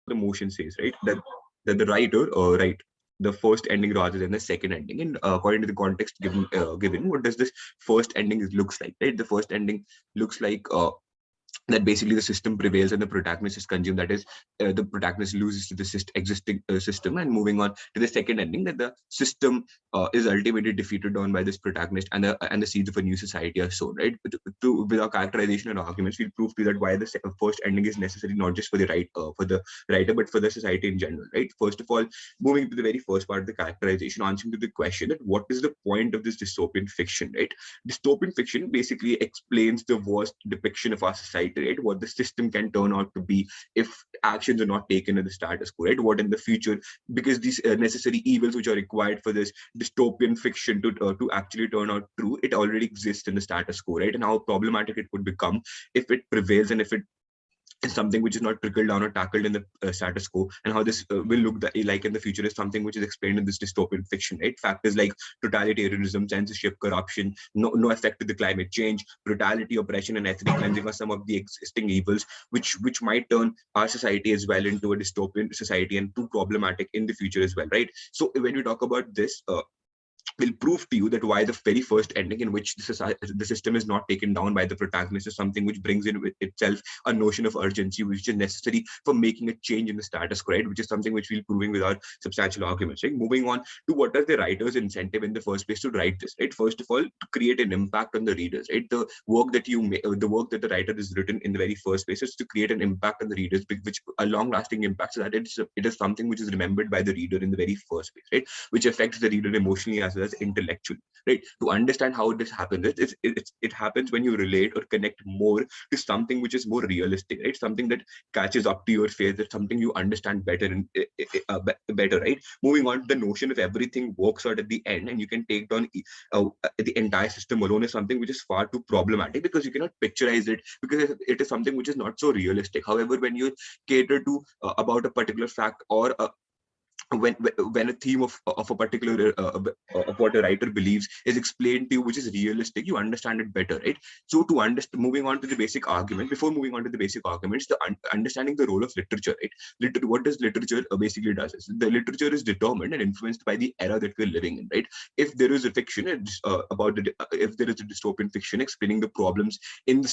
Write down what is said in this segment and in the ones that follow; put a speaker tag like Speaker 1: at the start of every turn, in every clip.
Speaker 1: the motion says, right? That the writer write the first ending rather than the second ending. And according to the context given, what does this first ending looks like, right? The first ending looks like that basically the system prevails and the protagonist is consumed. That is, the protagonist loses to the existing system. And moving on to the second ending, that the system is ultimately defeated on by this protagonist, and the seeds of a new society are sown, right? With our characterization and arguments, we'll prove to you that why the first ending is necessary, not just for the writer, but for the society in general, right? First of all, moving to the very first part of the characterization, answering to the question that what is the point of this dystopian fiction, right? Dystopian fiction basically explains the worst depiction of our society, right? What the system can turn out to be if actions are not taken in the status quo, right? What in the future, because these necessary evils which are required for this dystopian fiction to actually turn out true, it already exists in the status quo, right? And how problematic it could become if it prevails, and if it is something which is not trickled down or tackled in the status quo, and how this will look like in the future is something which is explained in this dystopian fiction, right? Factors like totalitarianism, censorship, corruption, no effect to the climate change, brutality, oppression, and ethnic cleansing are some of the existing evils which might turn our society as well into a dystopian society and too problematic in the future as well, right? So when we talk about this, will prove to you that why the very first ending, in which the system is not taken down by the protagonist, is something which brings in with itself a notion of urgency, which is necessary for making a change in the status quo, right? Which is something which we'll proving with our substantial arguments, right? Moving on to what are the writer's incentive in the first place to write this, right? First of all, to create an impact on the readers, right? The work that the work that the writer has written in the very first place is to create an impact on the readers, which a long-lasting impact, so that it is something which is remembered by the reader in the very first place, right? Which affects the reader emotionally as well as intellectually, right? To understand how this happens, it happens when you relate or connect more to something which is more realistic, right? Something that catches up to your face, that something you understand better and better, right? Moving on, the notion of everything works out at the end and you can take down the entire system alone is something which is far too problematic, because you cannot picturize it, because it is something which is not so realistic. However, when you cater to about a particular fact, or when a theme of a particular of what a writer believes is explained to you, which is realistic, you understand it better, right? So to understand, moving on to the basic argument, before moving on to the basic arguments, the understanding the role of literature, right? What does literature basically does is the literature is determined and influenced by the era that we're living in, right? If there is a fiction if there is a dystopian fiction explaining the problems in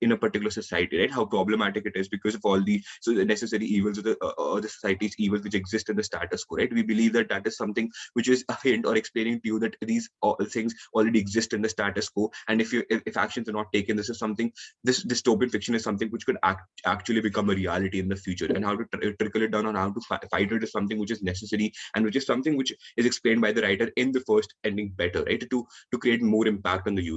Speaker 1: in a particular society, right? How problematic it is because of all the necessary evils of the society's evils which exist in the status quo, right? We believe that that is something which is a hint or explaining to you that these things already exist in the status quo, and if actions are not taken, this dystopian fiction is something which could actually become a reality in the future. And how to trickle it down, on how to fight it, is something which is necessary, and which is something which is explained by the writer in the first ending better, right? To create more impact on the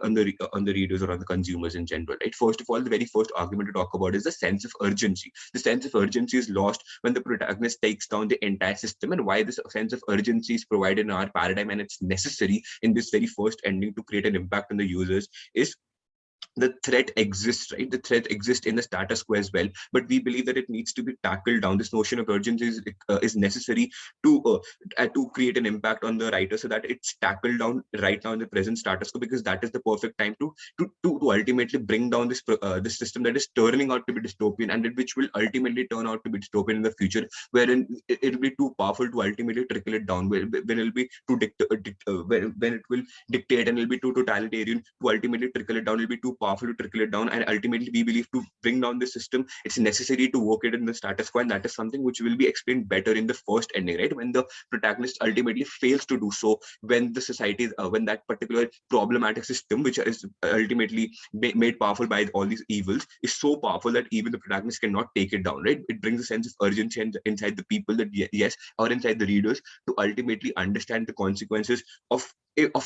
Speaker 1: on the readers or on the consumers in general, right? First of all, the very first argument to talk about is the sense of urgency. The sense of urgency is lost when the protagonist takes down the entire system, and why this sense of urgency is provided in our paradigm and it's necessary in this very first ending to create an impact on the users is the threat exists, right? The threat exists in the status quo as well, but we believe that it needs to be tackled down. This notion of urgency is necessary to create an impact on the writer, so that it's tackled down right now in the present status quo, because that is the perfect time to ultimately bring down this system that is turning out to be dystopian, and which will ultimately turn out to be dystopian in the future, wherein it will be too powerful to ultimately trickle it down, when it will be when it will dictate, and it will be too totalitarian to ultimately trickle it down. It will be too powerful to trickle it down, and ultimately we believe to bring down the system, it's necessary to work it in the status quo, and that is something which will be explained better in the first ending, right? When the protagonist ultimately fails to do so, when the society when that particular problematic system, which is ultimately made powerful by all these evils, is so powerful that even the protagonist cannot take it down, right? It brings a sense of urgency inside the people, that yes, or inside the readers, to ultimately understand the consequences of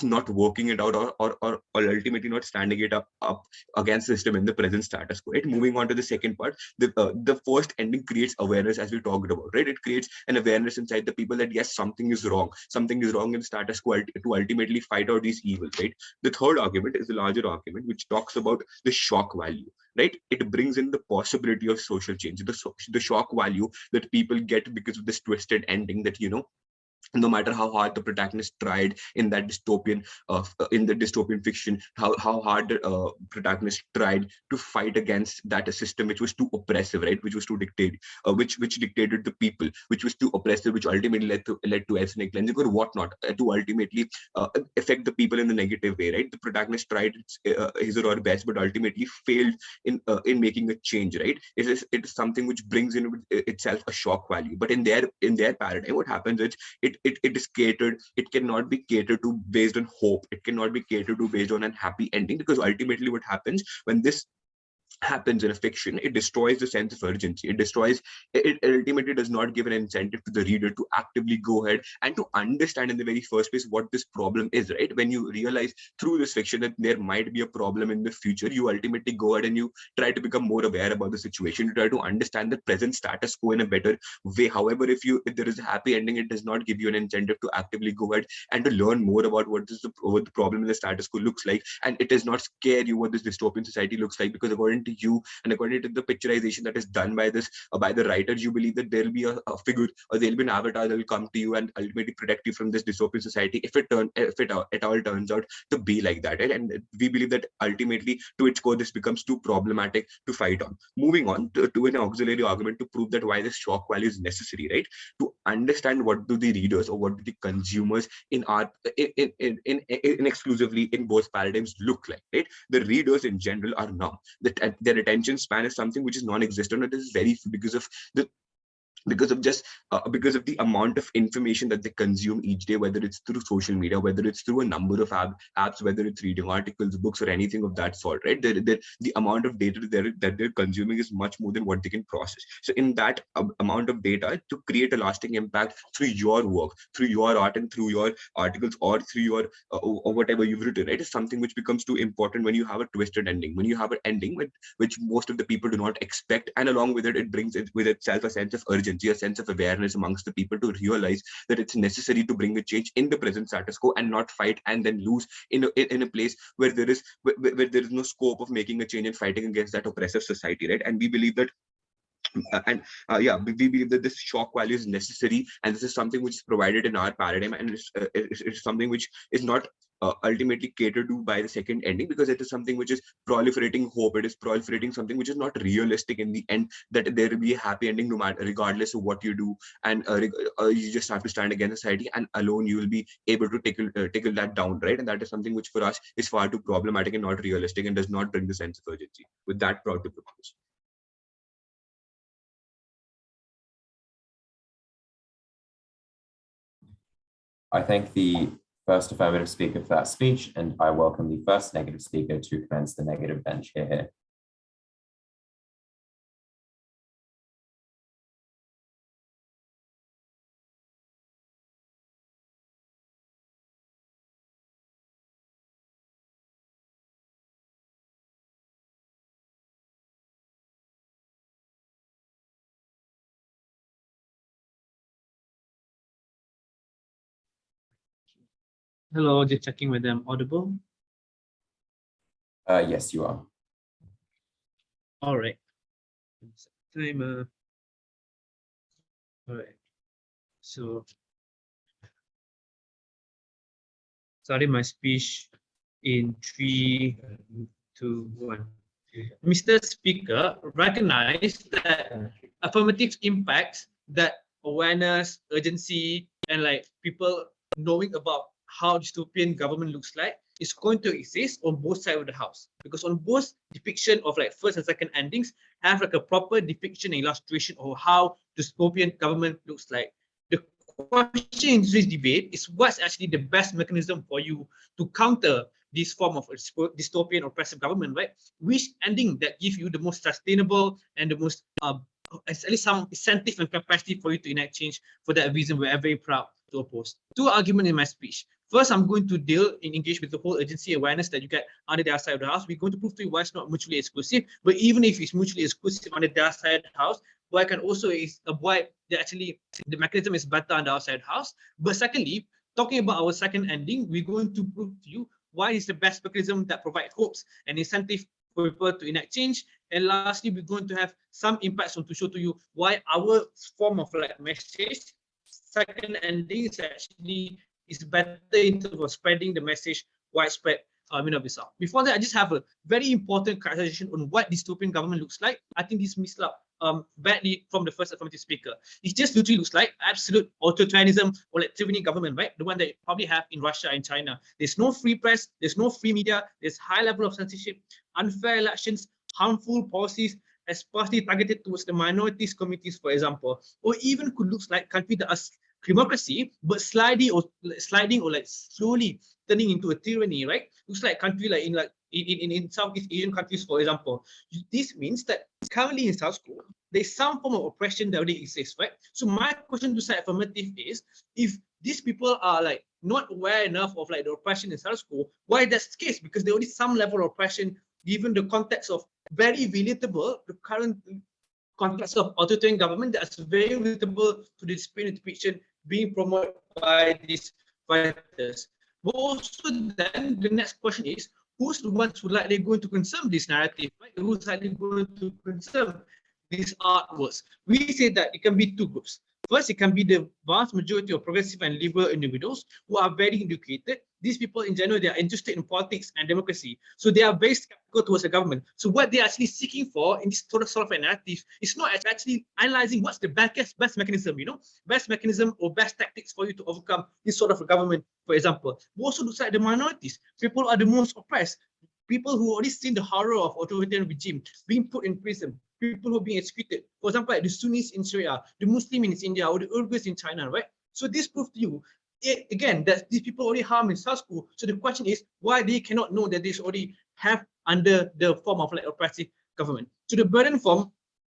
Speaker 1: not working it out, or ultimately not standing it up against the system in the present status quo, right? Moving on to the second part, the first ending creates awareness, as we talked about, right? It creates an awareness inside the people that yes, something is wrong in the status quo, to ultimately fight out these evils, right? The third argument is the larger argument, which talks about the shock value, right? It brings in the possibility of social change, the shock value that people get because of this twisted ending, that no matter how hard the protagonist tried in that dystopian in the dystopian fiction, how hard the protagonist tried to fight against that system which was too oppressive, right, which was too dictate which dictated the people, which was too oppressive, which ultimately led to ethnic cleansing or whatnot, to ultimately affect the people in the negative way, right. The protagonist tried his or her best but ultimately failed in making a change, right. It is something which brings in with itself a shock value, but in their paradigm what happens is it is catered, it cannot be catered to based on hope, it cannot be catered to based on a happy ending, because ultimately what happens when this happens in a fiction, it destroys the sense of urgency, it ultimately does not give an incentive to the reader to actively go ahead and to understand in the very first place what this problem is, right. When you realize through this fiction that there might be a problem in the future, you ultimately go ahead and you try to become more aware about the situation, you try to understand the present status quo in a better way. However, if there is a happy ending, it does not give you an incentive to actively go ahead and to learn more about what the problem in the status quo looks like, and it does not scare you what this dystopian society looks like, because according to you and according to the picturization that is done by this by the writers, you believe that there'll be a figure or there'll be an avatar that will come to you and ultimately protect you from this dystopian society if it all turns out to be like that, right? And we believe that ultimately to its core this becomes too problematic to fight on. Moving on to an auxiliary argument to prove that why this shock value is necessary, right? To understand what do the readers or what do the consumers in our in exclusively in both paradigms look like, right? The readers in general are numb, that their attention span is something which is non-existent. It is very the because of the amount of information that they consume each day, whether it's through social media, whether it's through a number of apps, whether it's reading articles, books, or anything of that sort, right? The amount of data that they're consuming is much more than what they can process. So in that amount of data, to create a lasting impact through your work, through your art, and through your articles, or through your or whatever you've written, right, is something which becomes too important when you have a twisted ending, when you have an ending which most of the people do not expect, and along with it brings it with itself a sense of urgency, a sense of awareness amongst the people to realize that it's necessary to bring a change in the present status quo and not fight and then lose in a place where where there is no scope of making a change and fighting against that oppressive society, right? And we believe that and yeah, we believe that this shock value is necessary, and this is something which is provided in our paradigm, and it's something which is not ultimately catered to by the second ending, because it is something which is proliferating hope, it is proliferating something which is not realistic in the end, that there will be a happy ending no matter regardless of what you do, and you just have to stand against society, and alone you will be able to tickle that down, right? And that is something which for us is far too problematic and not realistic and does not bring the sense of urgency. With that, proud to propose.
Speaker 2: I thank the first affirmative speaker for that speech, and I welcome the first negative speaker to commence the negative bench here.
Speaker 3: Hello, just checking whether I'm audible.
Speaker 2: Yes, you are.
Speaker 3: All right. Timer. All right. So, starting my speech in 3, 2, 1. Mr. Speaker, recognize that affirmative impacts that awareness, urgency, and like people knowing about how dystopian government looks like is going to exist on both sides of the house, because on both depiction of like first and second endings have like a proper depiction and illustration of how dystopian government looks like. The question in today's debate is what's actually the best mechanism for you to counter this form of dystopian oppressive government, right? Which ending that gives you the most sustainable and the most at least some incentive and capacity for you to enact change. For that reason, we're very proud to oppose. Two arguments in my speech. First, I'm going to engage with the whole urgency awareness that you get under the other side of the house. We're going to prove to you why it's not mutually exclusive. But even if it's mutually exclusive under the other side of the house, what I can also is avoid the mechanism is better on the outside house. But secondly, talking about our second ending, we're going to prove to you why is the best mechanism that provide hopes and incentive for people to enact change. And lastly, we're going to have some impacts on to show to you why our form of like message second ending is better in terms of spreading the message widespread. Before that, I just have a very important clarification on what dystopian government looks like. I think this missed out badly from the first affirmative speaker. It just literally looks like absolute authoritarianism or like tyranny government, right? The one that you probably have in Russia and China. There's no free press, there's no free media, there's high level of censorship, unfair elections, harmful policies, especially targeted towards the minorities communities, for example, or even could look like country that are democracy, but sliding or like slowly turning into a tyranny, right? Looks like country like in Southeast Asian countries, for example. This means that currently in South Korea, there's some form of oppression that already exists, right? So my question to side affirmative is, if these people are like not aware enough of like the oppression in South Korea, why that's the case? Because there already some level of oppression, given the context of very relatable, the current context of authoritarian government that's very relatable to the spirit depiction being promoted by these writers. But also then the next question is, who's the ones who likely going to consume this narrative, right? Who's likely going to consume these artworks? We say that it can be two groups. First, it can be the vast majority of progressive and liberal individuals who are very educated. These people in general, they are interested in politics and democracy. So they are very skeptical towards the government. So what they're actually seeking for in this sort of a narrative is not actually analyzing what's the best mechanism, best mechanism or best tactics for you to overcome this sort of a government, for example. But also looks like the minorities. People are the most oppressed. People who already seen the horror of authoritarian regime being put in prison, people who are being executed. For example, like the Sunnis in Syria, the Muslims in India, or the Uyghurs in China, right? So this proves to you, again, that these people already harmed in South Korea. So the question is, why they cannot know that they already have under the form of like oppressive government? So the burden from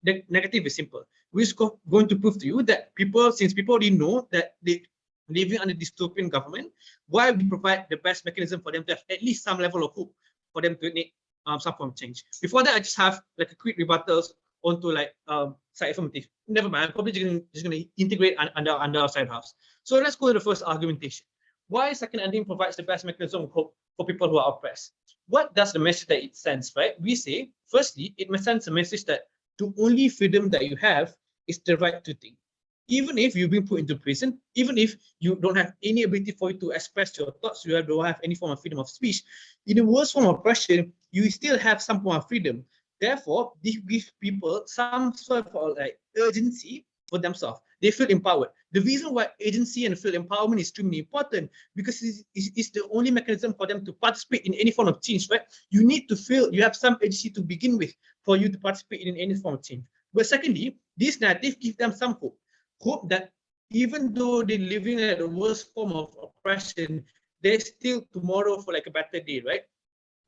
Speaker 3: the negative is simple. We're going to prove to you that since people already know that they living under dystopian government, why we provide the best mechanism for them to have at least some level of hope for them to make some form of change. Before that, I just have like a quick rebuttals onto like side affirmative. Never mind, I'm probably just gonna integrate under our side house. So let's go to the first argumentation. Why second ending provides the best mechanism of hope for people who are oppressed? What does the message that it sends, right? We say, firstly, it sends a message that the only freedom that you have is the right to think. Even if you've been put into prison, even if you don't have any ability for you to express your thoughts, you don't have any form of freedom of speech, in the worst form of oppression, you still have some form of freedom. Therefore, this gives people some sort of like urgency for themselves. They feel empowered. The reason why agency and feel empowerment is extremely important, because it's the only mechanism for them to participate in any form of change, right? You need to feel you have some agency to begin with for you to participate in any form of change. But secondly, this narrative gives them some hope. Hope that even though they're living at the worst form of oppression, there's still tomorrow for like a better day, right?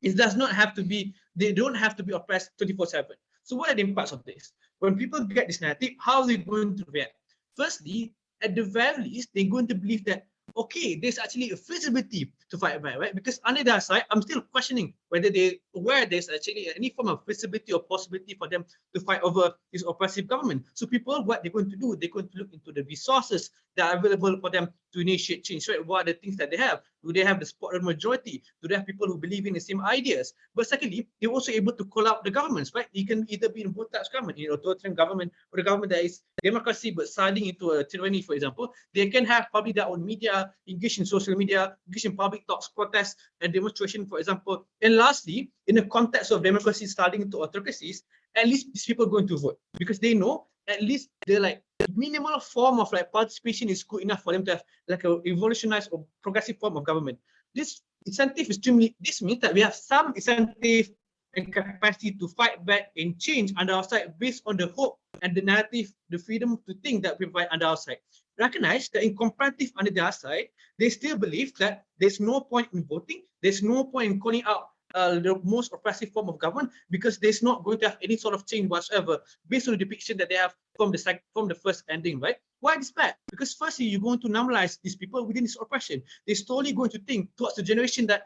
Speaker 3: It does not have to be, they don't have to be oppressed 24/7. So what are the impacts of this? When people get this narrative, how are they going to react? Firstly, at the very least, they're going to believe that, okay, there's actually a feasibility to fight back, right? Because on the other side, I'm still questioning whether there's actually any form of feasibility or possibility for them to fight over this oppressive government. So people, what they're going to do, they're going to look into the resources that are available for them to initiate change, right? What are the things that they have? Do they have the spot majority? Do they have people who believe in the same ideas? But secondly, they're also able to call out the governments, right? It can either be in both types of government, authoritarian government, or the government that is democracy but sliding into a tyranny, for example. They can have probably their own media, engage in social media, engage in public talks, protests, and demonstration, for example. And lastly, in the context of democracy sliding into autocracies, at least these people are going to vote because they know at least they're like minimal form of like participation is good enough for them to have like a revolutionized or progressive form of government. This incentive is extremely, this means that we have some incentive and capacity to fight back and change under our side based on the hope and the narrative, the freedom to think that we provide under our side. Recognize that in comparative under their side, they still believe that there's no point in voting, there's no point in calling out the most oppressive form of government because there's not going to have any sort of change whatsoever based on the depiction that they have from the first ending, right? Why is bad? Because firstly, you're going to normalize these people within this oppression. They're slowly going to think towards the generation that,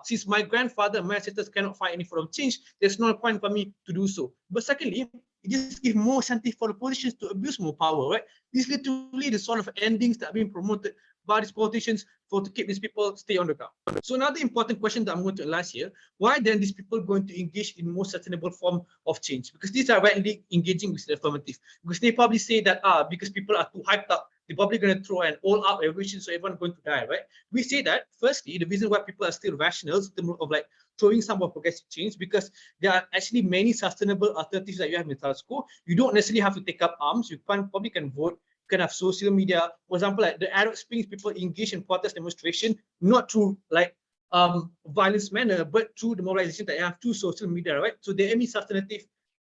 Speaker 3: since my grandfather and my ancestors cannot fight any form of change, there's no point for me to do so. But secondly, it just gives more incentive for the politicians to abuse more power, right? This is literally the sort of endings that are being promoted by these politicians to keep these people stay on the ground. So another important question that I'm going to analyze here, why then these people going to engage in more sustainable form of change? Because these are rightly engaging with the affirmative. Because they probably say that because people are too hyped up, they're probably going to throw an all-out revolution, so everyone's going to die, right? We say that, firstly, the reason why people are still rational is the of like throwing some of progressive change, because there are actually many sustainable alternatives that you have in status quo. You don't necessarily have to take up arms. You probably can vote. You can have social media. For example, like the Arab Springs, people engage in protest demonstration, not through like violence manner, but through the mobilization that you have through social media, right? So there are many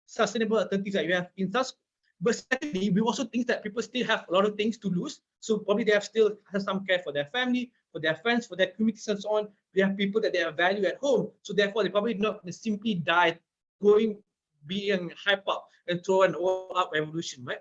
Speaker 3: sustainable alternatives that you have in status quo. But secondly, we also think that people still have a lot of things to lose. So probably they have still have some care for their family, for their friends, for their communities and so on. We have people that they have value at home. So therefore, they probably not simply die being hype up and throw an all-out revolution, right?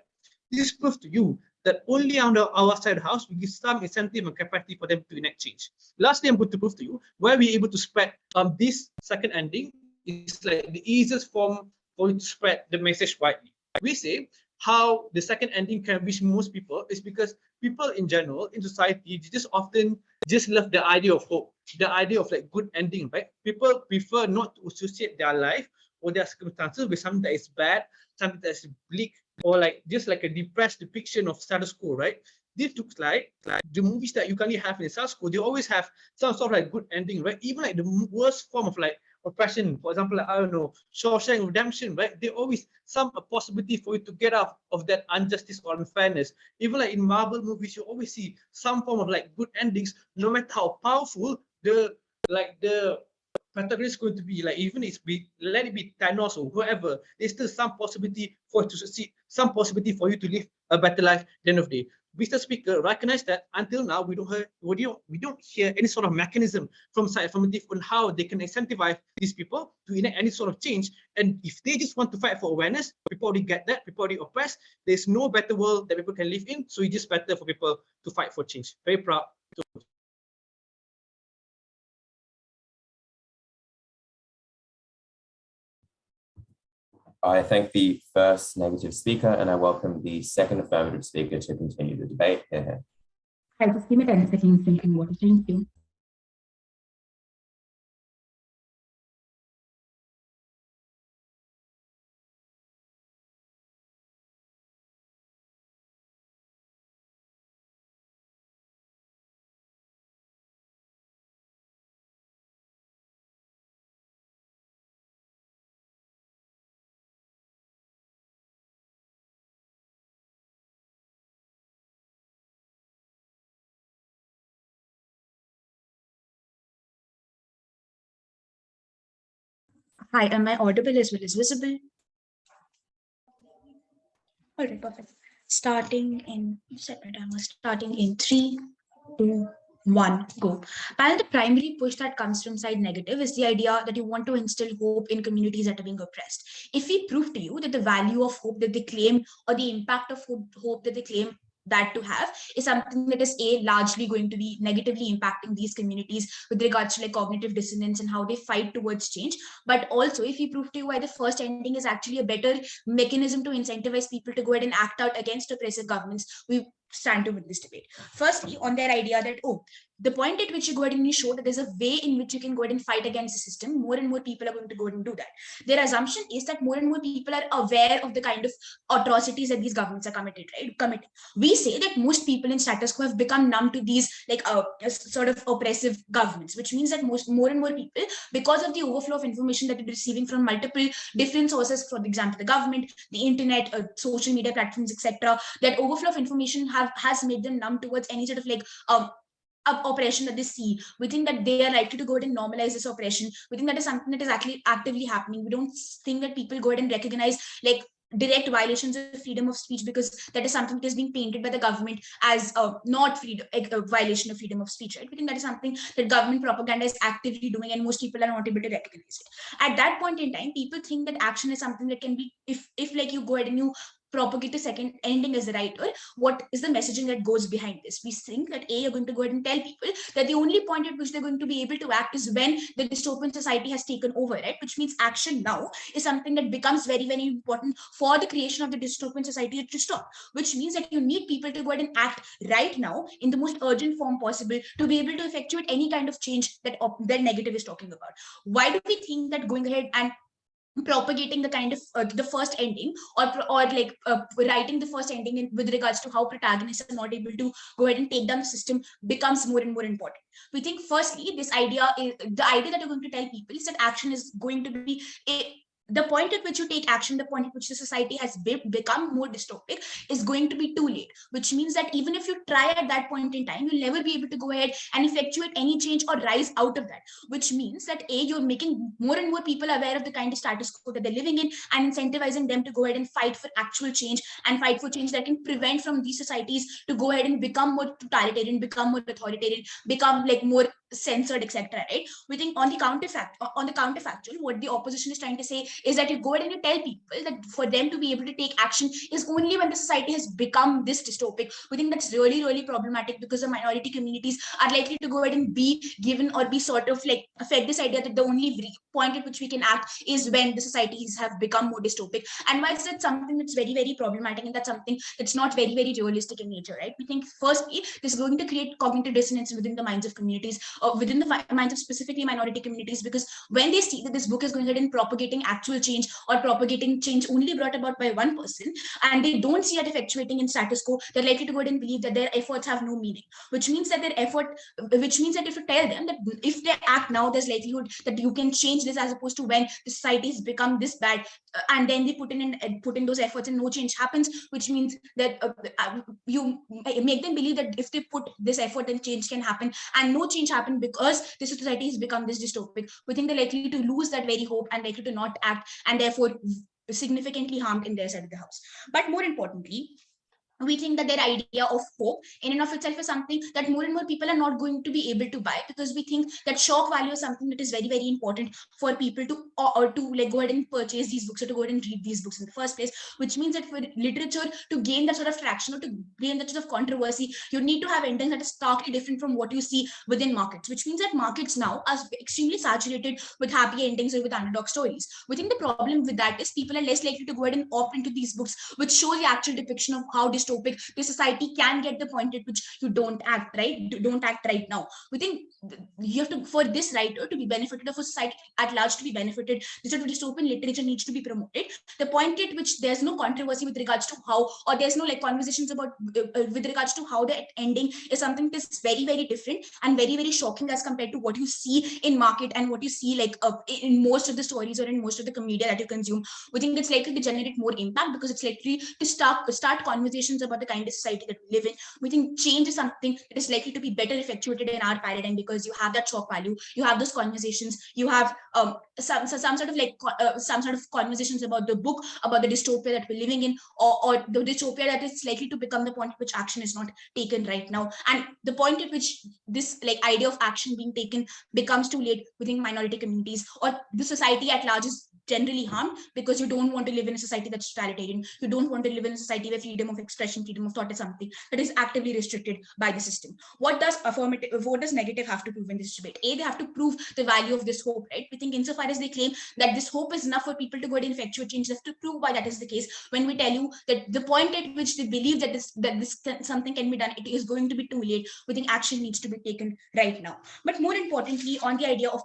Speaker 3: This proves to you that only under our side of the house we give some incentive and capacity for them to enact change. Lastly, I'm going to prove to you why we're able to spread this second ending is like the easiest form for you to spread the message widely. We say how the second ending can reach most people is because people in general in society just often just love the idea of hope, the idea of like good ending, right? People prefer not to associate their life or their circumstances with something that is bad, something that is bleak, or like just like a depressed depiction of status quo, right? This looks like the movies that you currently have in status quo, they always have some sort of like good ending, right? Even like the worst form of like oppression, for example, like, I don't know, Shawshank Redemption, right? They always some a possibility for you to get out of that injustice or unfairness. Even like in Marvel movies, you always see some form of like good endings, no matter how powerful the protagonist is going to be. Like even it's let it be Thanos or whoever, there's still some possibility for it to succeed, some possibility for you to live a better life at the end of the day. Mr. Speaker, recognize that until now we don't hear any sort of mechanism from side affirmative on how they can incentivize these people to enact any sort of change. And if they just want to fight for awareness, people already get that, people already oppressed. There's no better world that people can live in, so it's just better for people to fight for change. Very proud.
Speaker 2: I thank the first negative speaker, and I welcome the second affirmative speaker to continue the debate. Here.
Speaker 4: Hi, just give me 10 seconds thinking what to thank you. Hi, am I audible as well as visible? All right, perfect. Starting in 3, 2, 1, go. Panel, the primary push that comes from side negative is the idea that you want to instill hope in communities that are being oppressed. If we prove to you that the value of hope that they claim or the impact of hope that they claim that to have is something that is largely going to be negatively impacting these communities with regards to like cognitive dissonance and how they fight towards change, but also if we prove to you why the first ending is actually a better mechanism to incentivize people to go ahead and act out against oppressive governments, we stand to win this debate. Firstly, on their idea that the point at which you go ahead and you show that there's a way in which you can go ahead and fight against the system, more and more people are going to go ahead and do that. Their assumption is that more and more people are aware of the kind of atrocities that these governments are committing. We say that most people in status quo have become numb to these like sort of oppressive governments, which means that more and more people, because of the overflow of information that they're receiving from multiple different sources, for example, the government, the internet, social media platforms, etc., that overflow of information has made them numb towards any sort of like oppression that they see. We think that they are likely to go ahead and normalize this oppression. We think that is something that is actually actively happening. We don't think that people go ahead and recognize like direct violations of freedom of speech, because that is something that is being painted by the government as not freedom, a violation of freedom of speech. Right? We think that is something that government propaganda is actively doing, and most people are not able to recognize it. At that point in time, people think that action is something that can be, if like you go ahead and you propagate the second ending as a writer, what is the messaging that goes behind this? We think that you're going to go ahead and tell people that the only point at which they're going to be able to act is when the dystopian society has taken over, right? Which means action now is something that becomes very, very important for the creation of the dystopian society to stop, which means that you need people to go ahead and act right now in the most urgent form possible to be able to effectuate any kind of change that negative is talking about. Why do we think that going ahead and propagating the kind of the first ending, or like writing the first ending with regards to how protagonists are not able to go ahead and take down the system becomes more and more important. We think firstly this idea is the idea that you're going to tell people is that action is going to be the point at which you take action, the point at which the society has become more dystopic is going to be too late, which means that even if you try at that point in time, you'll never be able to go ahead and effectuate any change or rise out of that, which means that you're making more and more people aware of the kind of status quo that they're living in and incentivizing them to go ahead and fight for actual change and fight for change that can prevent from these societies to go ahead and become more totalitarian, become more authoritarian, become like more censored, etc. Right? We think on the counterfactual, what the opposition is trying to say is that you go ahead and you tell people that for them to be able to take action is only when the society has become this dystopic. We think that's really, really problematic because the minority communities are likely to go ahead and be given or be sort of like fed this idea that the only point at which we can act is when the societies have become more dystopic. And why is that something that's very, very problematic, and that's something that's not very, very realistic in nature, right? We think firstly, this is going to create cognitive dissonance within the minds of communities, within the minds of specifically minority communities, because when they see that this book is going ahead and propagating actual change or propagating change only brought about by one person, and they don't see it effectuating in status quo, they're likely to go ahead and believe that their efforts have no meaning, which means that which means that if you tell them that if they act now, there's likelihood that you can change this, as opposed to when the society has become this bad, and then they put in those efforts and no change happens, which means that you make them believe that if they put this effort, then change can happen, and no change happen because the society has become this dystopic. We think they're likely to lose that very hope and likely to not act, and therefore significantly harmed in their side of the house. But more importantly, we think that their idea of hope in and of itself is something that more and more people are not going to be able to buy, because we think that shock value is something that is very, very important for people to or to like go ahead and purchase these books or to go ahead and read these books in the first place, which means that for literature to gain that sort of traction or to gain that sort of controversy, you need to have endings that is starkly different from what you see within markets, which means that markets now are extremely saturated with happy endings or with underdog stories. We think the problem with that is people are less likely to go ahead and opt into these books which show the actual depiction of how dystopic the society can get, the point at which you don't act right now. We think you have to, for this writer to be benefited, or for society at large to be benefited, this sort of dystopian literature needs to be promoted. The point at which there's no controversy with regards to how, or there's no like conversations about with regards to how the ending is something that is very, very different and very, very shocking as compared to what you see in market and what you see like in most of the stories or in most of the media that you consume. We think it's likely to generate more impact because it's likely to start conversations about the kind of society that we live in. We think change is something that is likely to be better effectuated in our paradigm because you have that shock value, you have those conversations, you have some sort of like some sort of conversations about the book, about the dystopia that we're living in, or the dystopia that is likely to become the point at which action is not taken right now, and the point at which this like idea of action being taken becomes too late within minority communities, or the society at large is generally harmed because you don't want to live in a society that's totalitarian. You don't want to live in a society where freedom of expression, freedom of thought is something that is actively restricted by the system. What does negative have to prove in this debate? They have to prove the value of this hope, right? We think insofar as they claim that this hope is enough for people to go ahead and effectuate change, they have to prove why that is the case. When we tell you that the point at which they believe that this something can be done, it is going to be too late. We think action needs to be taken right now. But more importantly, on the idea of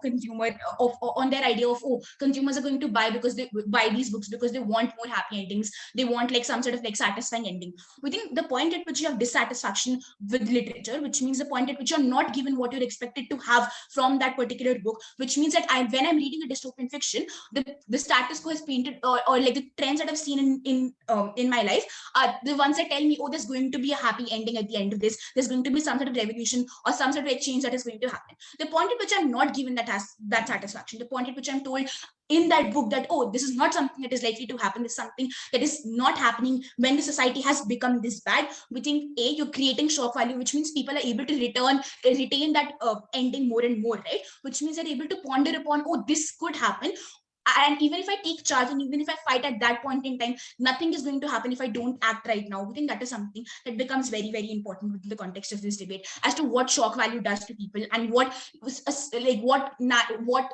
Speaker 4: on their idea of, consumers are going to buy because they buy these books because they want more happy endings, they want like some sort of like satisfying ending. We think the point at which you have dissatisfaction with literature, which means the point at which you're not given what you're expected to have from that particular book, which means that when I'm reading a dystopian fiction, the status quo is painted, or like the trends that I've seen in my life are the ones that tell me, there's going to be a happy ending at the end of this, there's going to be some sort of revolution or some sort of like change that is going to happen. The point at which I'm not given that satisfaction, the point at which I'm told in that book that, this is not something that is likely to happen, this is something that is not happening when the society has become this bad. We think you're creating shock value, which means people are able to retain that ending more and more, right? Which means they're able to ponder upon, this could happen, and even if I take charge and even if I fight at that point in time, nothing is going to happen if I don't act right now. We think that is something that becomes very, very important within the context of this debate as to what shock value does to people and what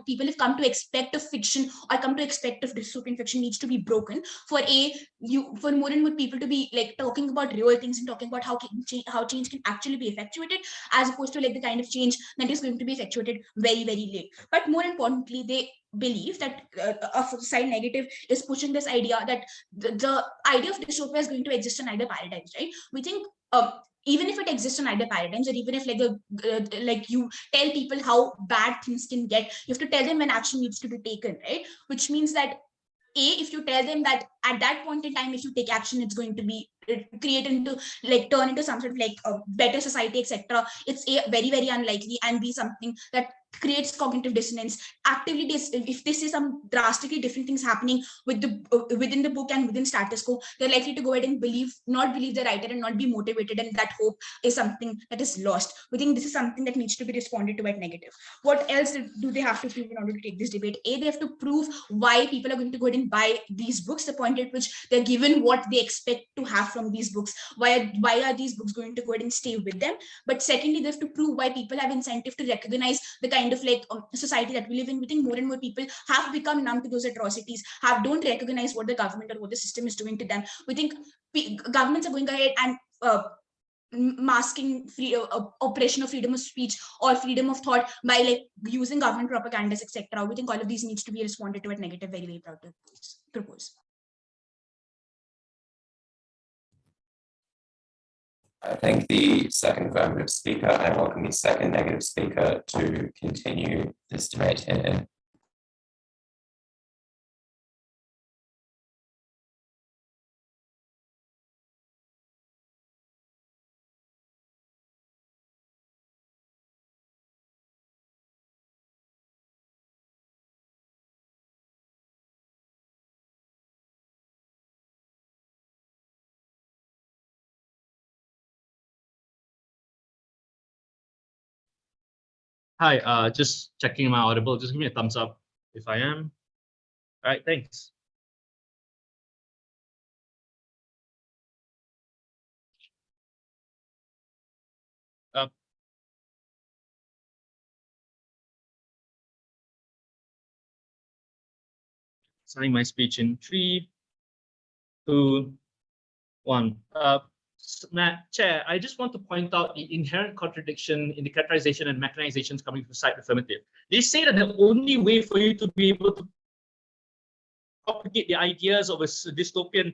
Speaker 4: people have come to expect of fiction or come to expect of dystopian fiction needs to be broken for more and more people to be like talking about real things and talking about how change can actually be effectuated, as opposed to like the kind of change that is going to be effectuated very, very late. But more importantly, believe that side negative is pushing this idea that the idea of dystopia is going to exist in either paradigms, right? We think even if it exists in either paradigms, or even if like you tell people how bad things can get, you have to tell them when action needs to be taken, right? Which means that if you tell them that at that point in time, if you take action, it's going to be create into like turn into some sort of like a better society, etc. It's very, very unlikely, and be something that creates cognitive dissonance. Actively, if they see some drastically different things happening with the within the book and within status quo, they're likely to go ahead and not believe the writer and not be motivated, and that hope is something that is lost. We think this is something that needs to be responded to at negative. What else do they have to prove in order to take this debate? They have to prove why people are going to go ahead and buy these books, the point at which they're given what they expect to have from these books. Why are these books going to go ahead and stay with them? But secondly, they have to prove why people have incentive to recognize the kind of like society that we live in. We think more and more people have become numb to those atrocities, don't recognize what the government or what the system is doing to them. We think governments are going ahead and masking oppression of freedom of speech or freedom of thought by like using government propagandas, etc. We think all of these needs to be responded to at negative. Very, very proud to propose.
Speaker 2: I thank the second affirmative speaker, and I welcome the second negative speaker to continue this debate.
Speaker 3: Hi, just checking my audible. Just give me a thumbs up if I am. All right, thanks. Starting my speech in 3, 2, 1. Chair, I just want to point out the inherent contradiction in the characterization and mechanizations coming from side affirmative. They say that the only way for you to be able to propagate the ideas of a dystopian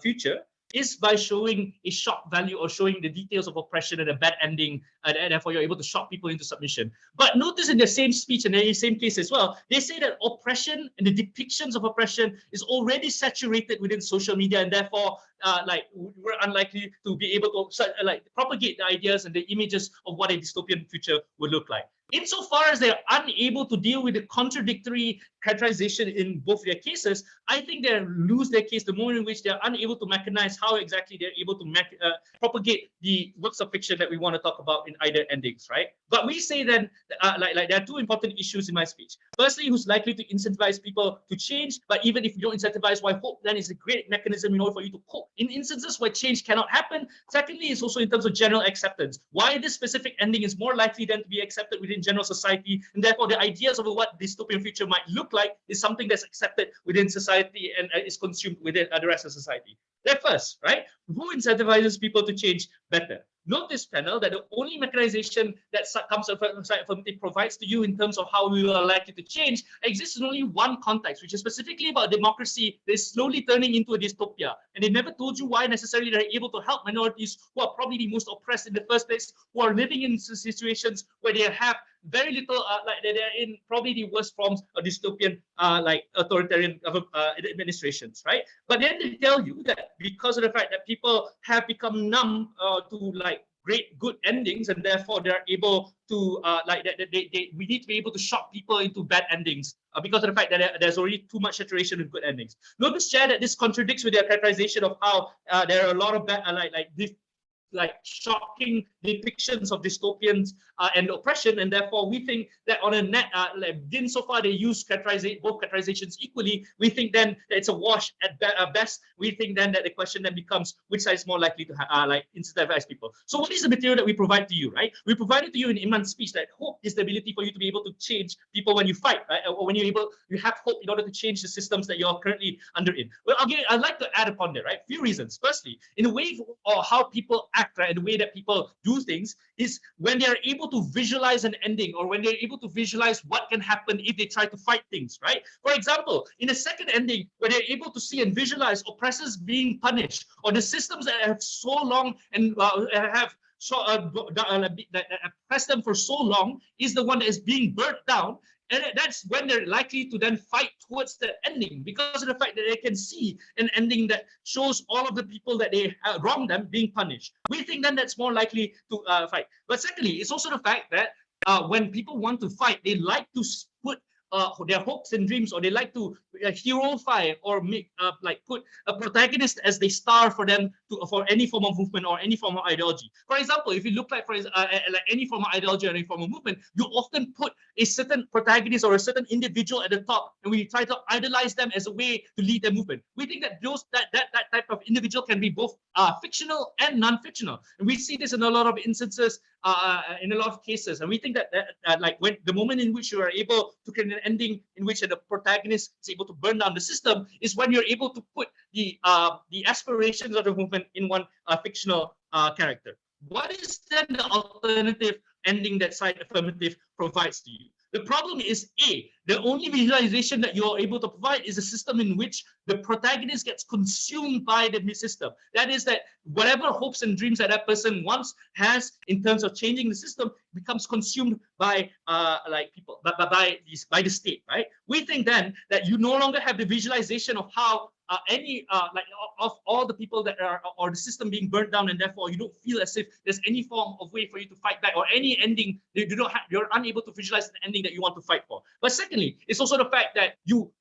Speaker 3: future is by showing a shock value or showing the details of oppression and a bad ending, and therefore you're able to shock people into submission. But notice in the same speech and in the same case as well, they say that oppression and the depictions of oppression is already saturated within social media, and therefore like we're unlikely to be able to like propagate the ideas and the images of what a dystopian future would look like. Insofar as they're unable to deal with the contradictory characterization in both their cases, I think they lose their case the moment in which they're unable to mechanize how exactly they're able to propagate the works of fiction that we want to talk about in either endings, right? But we say then, like there are two important issues in my speech. Firstly, who's likely to incentivize people to change, but even if you don't incentivize, why hope then is a great mechanism in order for you to cope. In instances where change cannot happen, secondly, is also in terms of general acceptance. Why this specific ending is more likely than to be accepted within general society, and therefore the ideas of what dystopian future might look like is something that's accepted within society and is consumed within the rest of society. That first, right? Who incentivizes people to change better? Notice, panel, that the only mechanization that comes from affirmative provides to you in terms of how we are likely to change exists in only one context, which is specifically about democracy that is slowly turning into a dystopia. And they never told you why necessarily they're able to help minorities who are probably the most oppressed in the first place, who are living in situations where they have very little, like they're in probably the worst forms of dystopian, like authoritarian administrations, right? But then they tell you that because of the fact that people have become numb to like great good endings, and therefore they're able to we need to be able to shock people into bad endings because of the fact that there's already too much saturation with good endings. Notice, Chair, that this contradicts with their characterization of how there are a lot of bad, like shocking depictions of dystopians and oppression, and therefore we think that on a net, insofar they use both characterizations equally, we think then that it's a wash at best. We think then that the question then becomes which side is more likely to incentivize people. So what is the material that we provide to you, right? We provided to you in Imran's speech that hope is the ability for you to be able to change people when you fight, right? Or when you have hope in order to change the systems that you're currently under in. Well, I'd like to add upon that, right? Few reasons. Firstly, in the way of how people act
Speaker 5: act, right, and the way that people do things is when they're able to visualize an ending, or when they're able to visualize what can happen if they try to fight things, right? For example, in a second ending, where they're able to see and visualize oppressors being punished, or the systems that have so long and have so that oppressed them for so long is the one that is being burnt down. And that's when they're likely to then fight towards the ending, because of the fact that they can see an ending that shows all of the people that they wronged them being punished. We think then that's more likely to fight. But secondly, it's also the fact that when people want to fight, they like to put their hopes and dreams, or they like to heroify or make like put a protagonist as the star for them for any form of movement or any form of ideology. For example, if you look like like any form of ideology or any form of movement, you often put a certain protagonist or a certain individual at the top, and we try to idolize them as a way to lead the movement. We think that that type of individual can be both fictional and non-fictional, and we see this in a lot of instances, in a lot of cases. And we think that like when the moment in which you are able to create an ending in which the protagonist is able to burn down the system is when you're able to put the aspirations of the movement in one fictional character. What is then the alternative ending that side affirmative provides to you? The problem is, the only visualization that you're able to provide is a system in which the protagonist gets consumed by the system. That is, that whatever hopes and dreams that that person once has in terms of changing the system becomes consumed by like people, by the state, right? We think then that you no longer have the visualization of how any like of all the people that are, or the system being burnt down, and therefore you don't feel as if there's any form of way for you to fight back, or any ending that you don't have, you're unable to visualize the ending that you want to fight for. But secondly, it's also the fact that you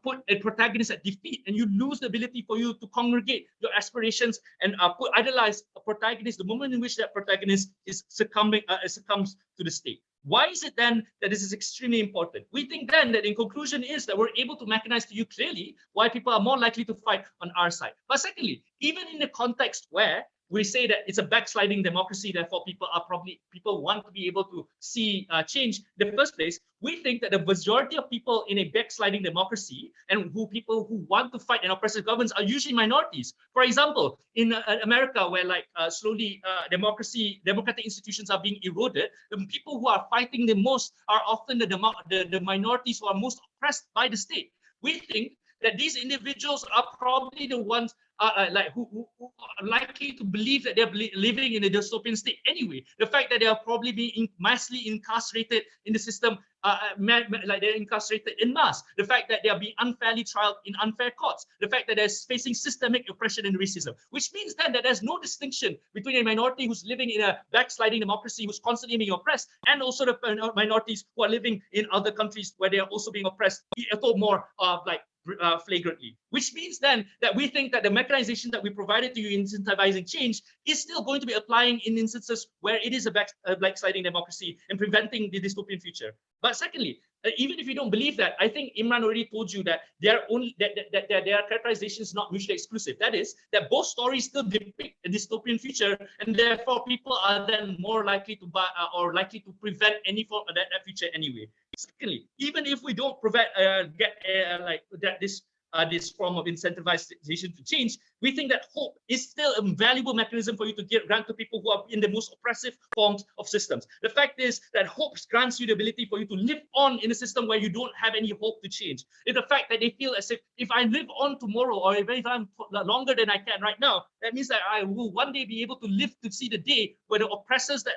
Speaker 5: put a protagonist at defeat, and you lose the ability for you to congregate your aspirations and idolize a protagonist the moment in which that protagonist is succumbs to the state. Why is it then that this is extremely important? We think then that in conclusion is that we're able to mechanize to you clearly why people are more likely to fight on our side. But secondly, even in the context where we say that it's a backsliding democracy, therefore people want to be able to see change in the first place, we think that the majority of people in a backsliding democracy and people who want to fight an oppressive governments are usually minorities. For example, in America, where like slowly democratic institutions are being eroded, the people who are fighting the most are often the minorities who are most oppressed by the state. We think that these individuals are probably the ones like who are likely to believe that they're living in a dystopian state anyway. The fact that they are probably being massively incarcerated in the system, like they're incarcerated in mass. The fact that they are being unfairly trialed in unfair courts. The fact that they're facing systemic oppression and racism, which means then that there's no distinction between a minority who's living in a backsliding democracy who's constantly being oppressed, and also the minorities who are living in other countries where they are also being oppressed, a little more like flagrantly. Which means then that we think that the mechanization that we provided to you in incentivizing change is still going to be applying in instances where it is a backsliding democracy and preventing the dystopian future. But secondly, even if you don't believe that, I think Imran already told you that their characterization is not mutually exclusive. That is, that both stories still depict a dystopian future, and therefore people are then more likely to likely to prevent any form of that future anyway. Secondly, even if we don't provide this form of incentivization to change, we think that hope is still a valuable mechanism for you to grant to people who are in the most oppressive forms of systems. The fact is that hope grants you the ability for you to live on in a system where you don't have any hope to change. It's the fact that they feel as if I live on tomorrow, or if I'm longer than I can right now, that means that I will one day be able to live to see the day where the oppressors that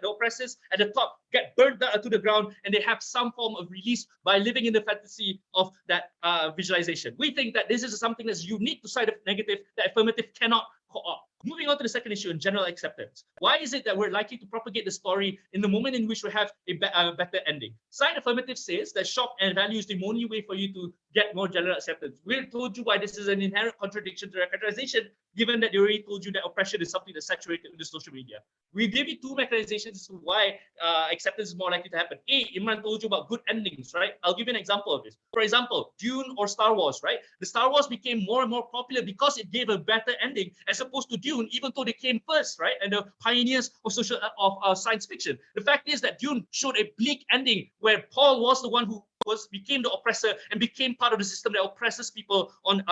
Speaker 5: the oppressors at the top get burned to the ground, and they have some form of release by living in the fantasy of that visualization. We think that this is something that's unique to side of negative that affirmative cannot co-opt. Moving on to the second issue in general acceptance. Why is it that we're likely to propagate the story in the moment in which we have a better ending? Side affirmative says that shock and value is the only way for you to get more general acceptance. We told you why this is an inherent contradiction to characterization, given that they already told you that oppression is something that's saturated in the social media. We gave you two mechanizations as to why acceptance is more likely to happen. Imran told you about good endings, right? I'll give you an example of this. For example, Dune or Star Wars, right? The Star Wars became more and more popular because it gave a better ending as opposed to Dune, even though they came first, right? And the pioneers of science fiction. The fact is that Dune showed a bleak ending where Paul was the one who was became the oppressor and became part of the system that oppresses people on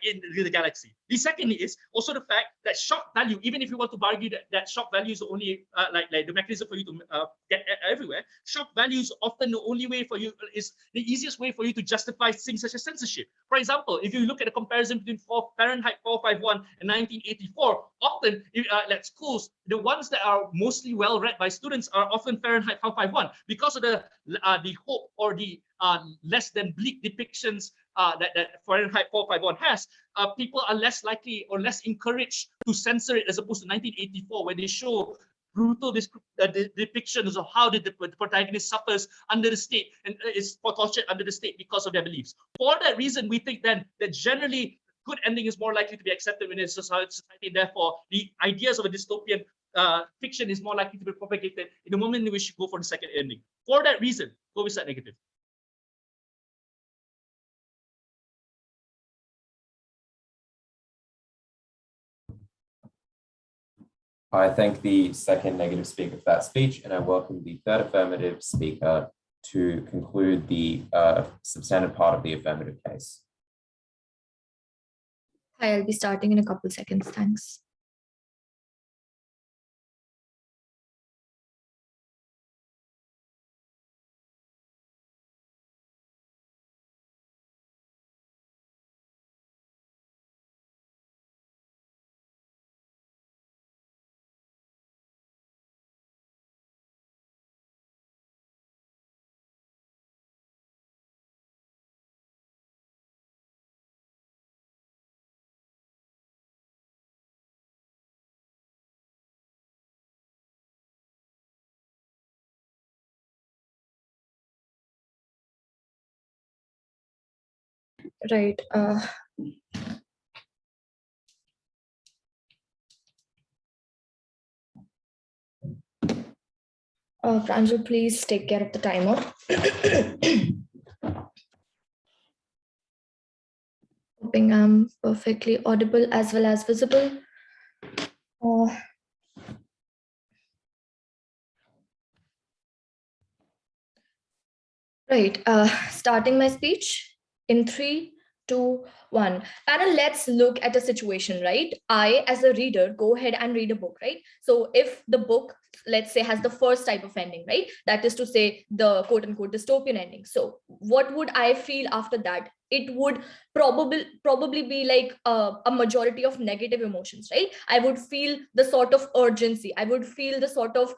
Speaker 5: in the galaxy. The second is also the fact that shock value, even if you want to argue that shock value is only like the mechanism for you to get everywhere, shock value is often the only way for you, is the easiest way for you to justify things such as censorship. For example, if you look at the comparison between Farenheit 451 and 1984, often like schools, the ones that are mostly well read by students are often Farenheit 451 because of the hope or the less than bleak depictions that Farenheit 451 has. People are less likely or less encouraged to censor it as opposed to 1984, where they show brutal depictions of how the protagonist suffers under the state and is tortured under the state because of their beliefs. For that reason, we think then that generally good ending is more likely to be accepted in a society, and therefore the ideas of a dystopian fiction is more likely to be propagated in the moment in which you go for the second ending. For that reason, go with that negative.
Speaker 2: I thank the second negative speaker for that speech, and I welcome the third affirmative speaker to conclude the substantive part of the affirmative case.
Speaker 6: Hi, I'll be starting in a couple seconds. Thanks. Right. Pranjal, please take care of the timer. Hoping I'm perfectly audible as well as visible. Right. Starting my speech in 3, 2, 1. Panel, let's look at a situation, right? I, as a reader, go ahead and read a book, right? So if the book, let's say, has the first type of ending, right? That is to say the quote unquote dystopian ending. So what would I feel after that? It would probably be like a majority of negative emotions, right? I would feel the sort of urgency. I would feel the sort of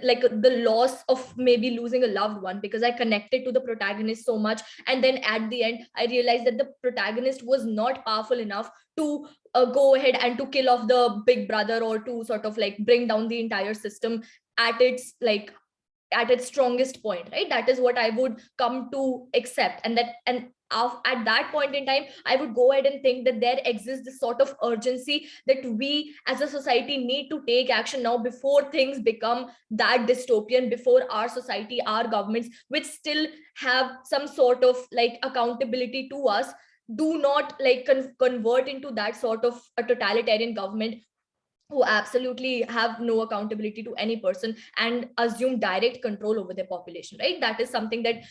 Speaker 6: like the loss of maybe losing a loved one because I connected to the protagonist so much. And then at the end, I realized that the protagonist was not powerful enough to go ahead and to kill off the big brother or to sort of like bring down the entire system at its like at its strongest point, right? That is what I would come to accept. And at that point in time, I would go ahead and think that there exists this sort of urgency that we as a society need to take action now before things become that dystopian, before our society, our governments, which still have some sort of like accountability to us, do not like convert into that sort of a totalitarian government who absolutely have no accountability to any person and assume direct control over their population, right? That is something that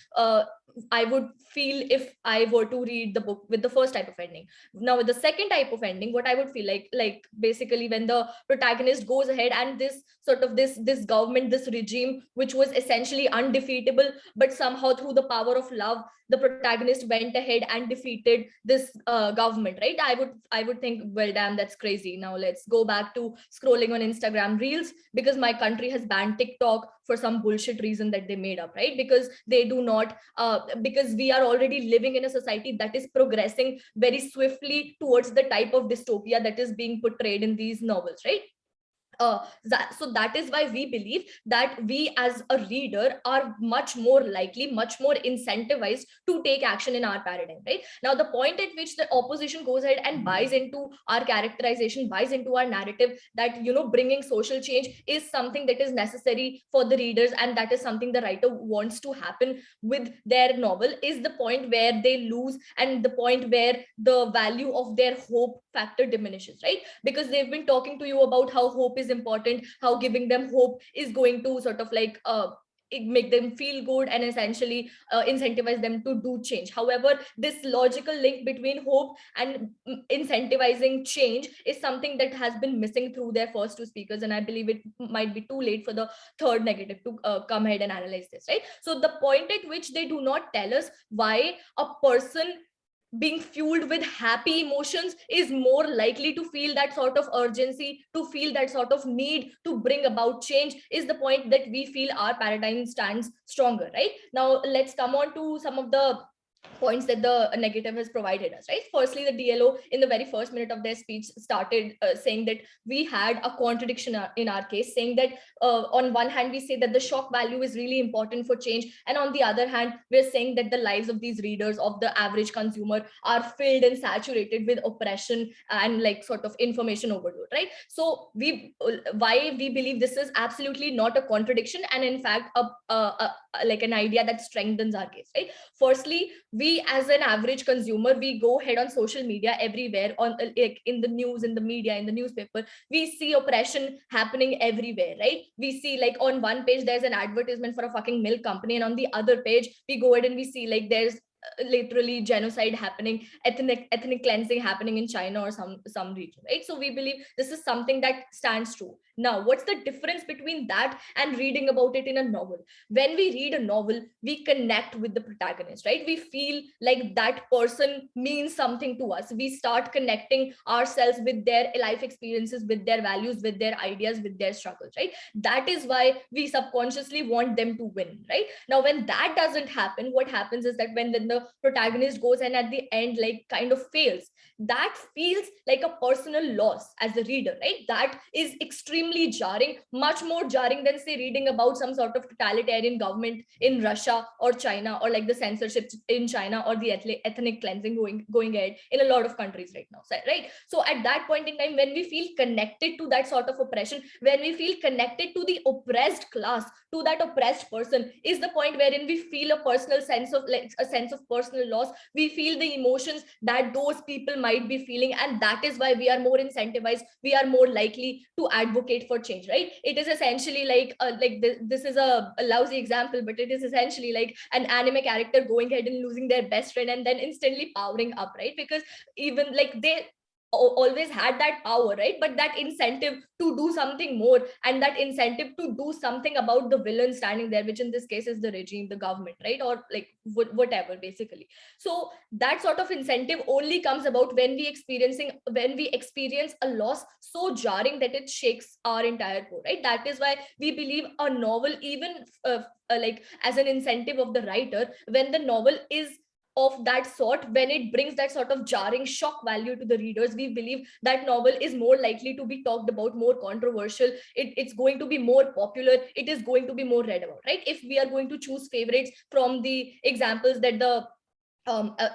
Speaker 6: I would feel if I were to read the book with the first type of ending. Now, with the second type of ending, what I would feel like basically when the protagonist goes ahead and this sort of this government, this regime, which was essentially undefeatable, but somehow through the power of love, the protagonist went ahead and defeated this government, right? I would think, well, damn, that's crazy. Now let's go back to scrolling on Instagram reels because my country has banned TikTok for some bullshit reason that they made up, right? Because they do not, because we are already living in a society that is progressing very swiftly towards the type of dystopia that is being portrayed in these novels, right? So that is why we believe that we as a reader are much more likely, much more incentivized to take action in our paradigm, right? Now, the point at which the opposition goes ahead and buys into our characterization, buys into our narrative that, you know, bringing social change is something that is necessary for the readers and that is something the writer wants to happen with their novel, is the point where they lose and the point where the value of their hope factor diminishes, right? Because they've been talking to you about how hope is important, how giving them hope is going to sort of like make them feel good and essentially incentivize them to do change. However, this logical link between hope and incentivizing change is something that has been missing through their first two speakers, and I believe it might be too late for the third negative to come ahead and analyze this, right? So the point at which they do not tell us why a person being fueled with happy emotions is more likely to feel that sort of urgency, to feel that sort of need to bring about change, is the point that we feel our paradigm stands stronger, right? Now let's come on to some of the points that the negative has provided us, right? Firstly, the DLO in the very first minute of their speech started saying that we had a contradiction in our case, saying that on one hand we say that the shock value is really important for change, and on the other hand we're saying that the lives of these readers, of the average consumer, are filled and saturated with oppression and like sort of information overload, right? So why we believe this is absolutely not a contradiction, and in fact like an idea that strengthens our case, right? Firstly, we as an average consumer, we go ahead on social media everywhere, on like in the news, in the media, in the newspaper, we see oppression happening everywhere, right? We see like on one page there's an advertisement for a fucking milk company, and on the other page we go ahead and we see like there's literally genocide happening, ethnic cleansing happening in China or some region, right? So we believe this is something that stands true. Now, what's the difference between that and reading about it in a novel? When we read a novel, we connect with the protagonist, right? We feel like that person means something to us. We start connecting ourselves with their life experiences, with their values, with their ideas, with their struggles, right? That is why we subconsciously want them to win, right? Now, when that doesn't happen, what happens is that when the protagonist goes and at the end like kind of fails, that feels like a personal loss as the reader, right? That is extremely jarring, much more jarring than say reading about some sort of totalitarian government in Russia or China, or like the censorship in China, or the ethnic cleansing going ahead in a lot of countries right now, right? So at that point in time, when we feel connected to that sort of oppression, when we feel connected to the oppressed class, to that oppressed person, is the point wherein we feel a personal sense of like a sense of personal loss. We feel the emotions that those people might be feeling, and that is why we are more incentivized, we are more likely to advocate for change, right? It is essentially like this is a lousy example, but it is essentially like an anime character going ahead and losing their best friend and then instantly powering up, right? Because even like they always had that power, right? But that incentive to do something more, and that incentive to do something about the villain standing there, which in this case is the regime, the government, right? Or like whatever basically. So that sort of incentive only comes about when we experience a loss so jarring that it shakes our entire core, right? That is why we believe a novel, even like as an incentive of the writer, when the novel is of that sort, when it brings that sort of jarring shock value to the readers, we believe that novel is more likely to be talked about, more controversial, it's going to be more popular, it is going to be more read about, right? If we are going to choose favorites from the examples that the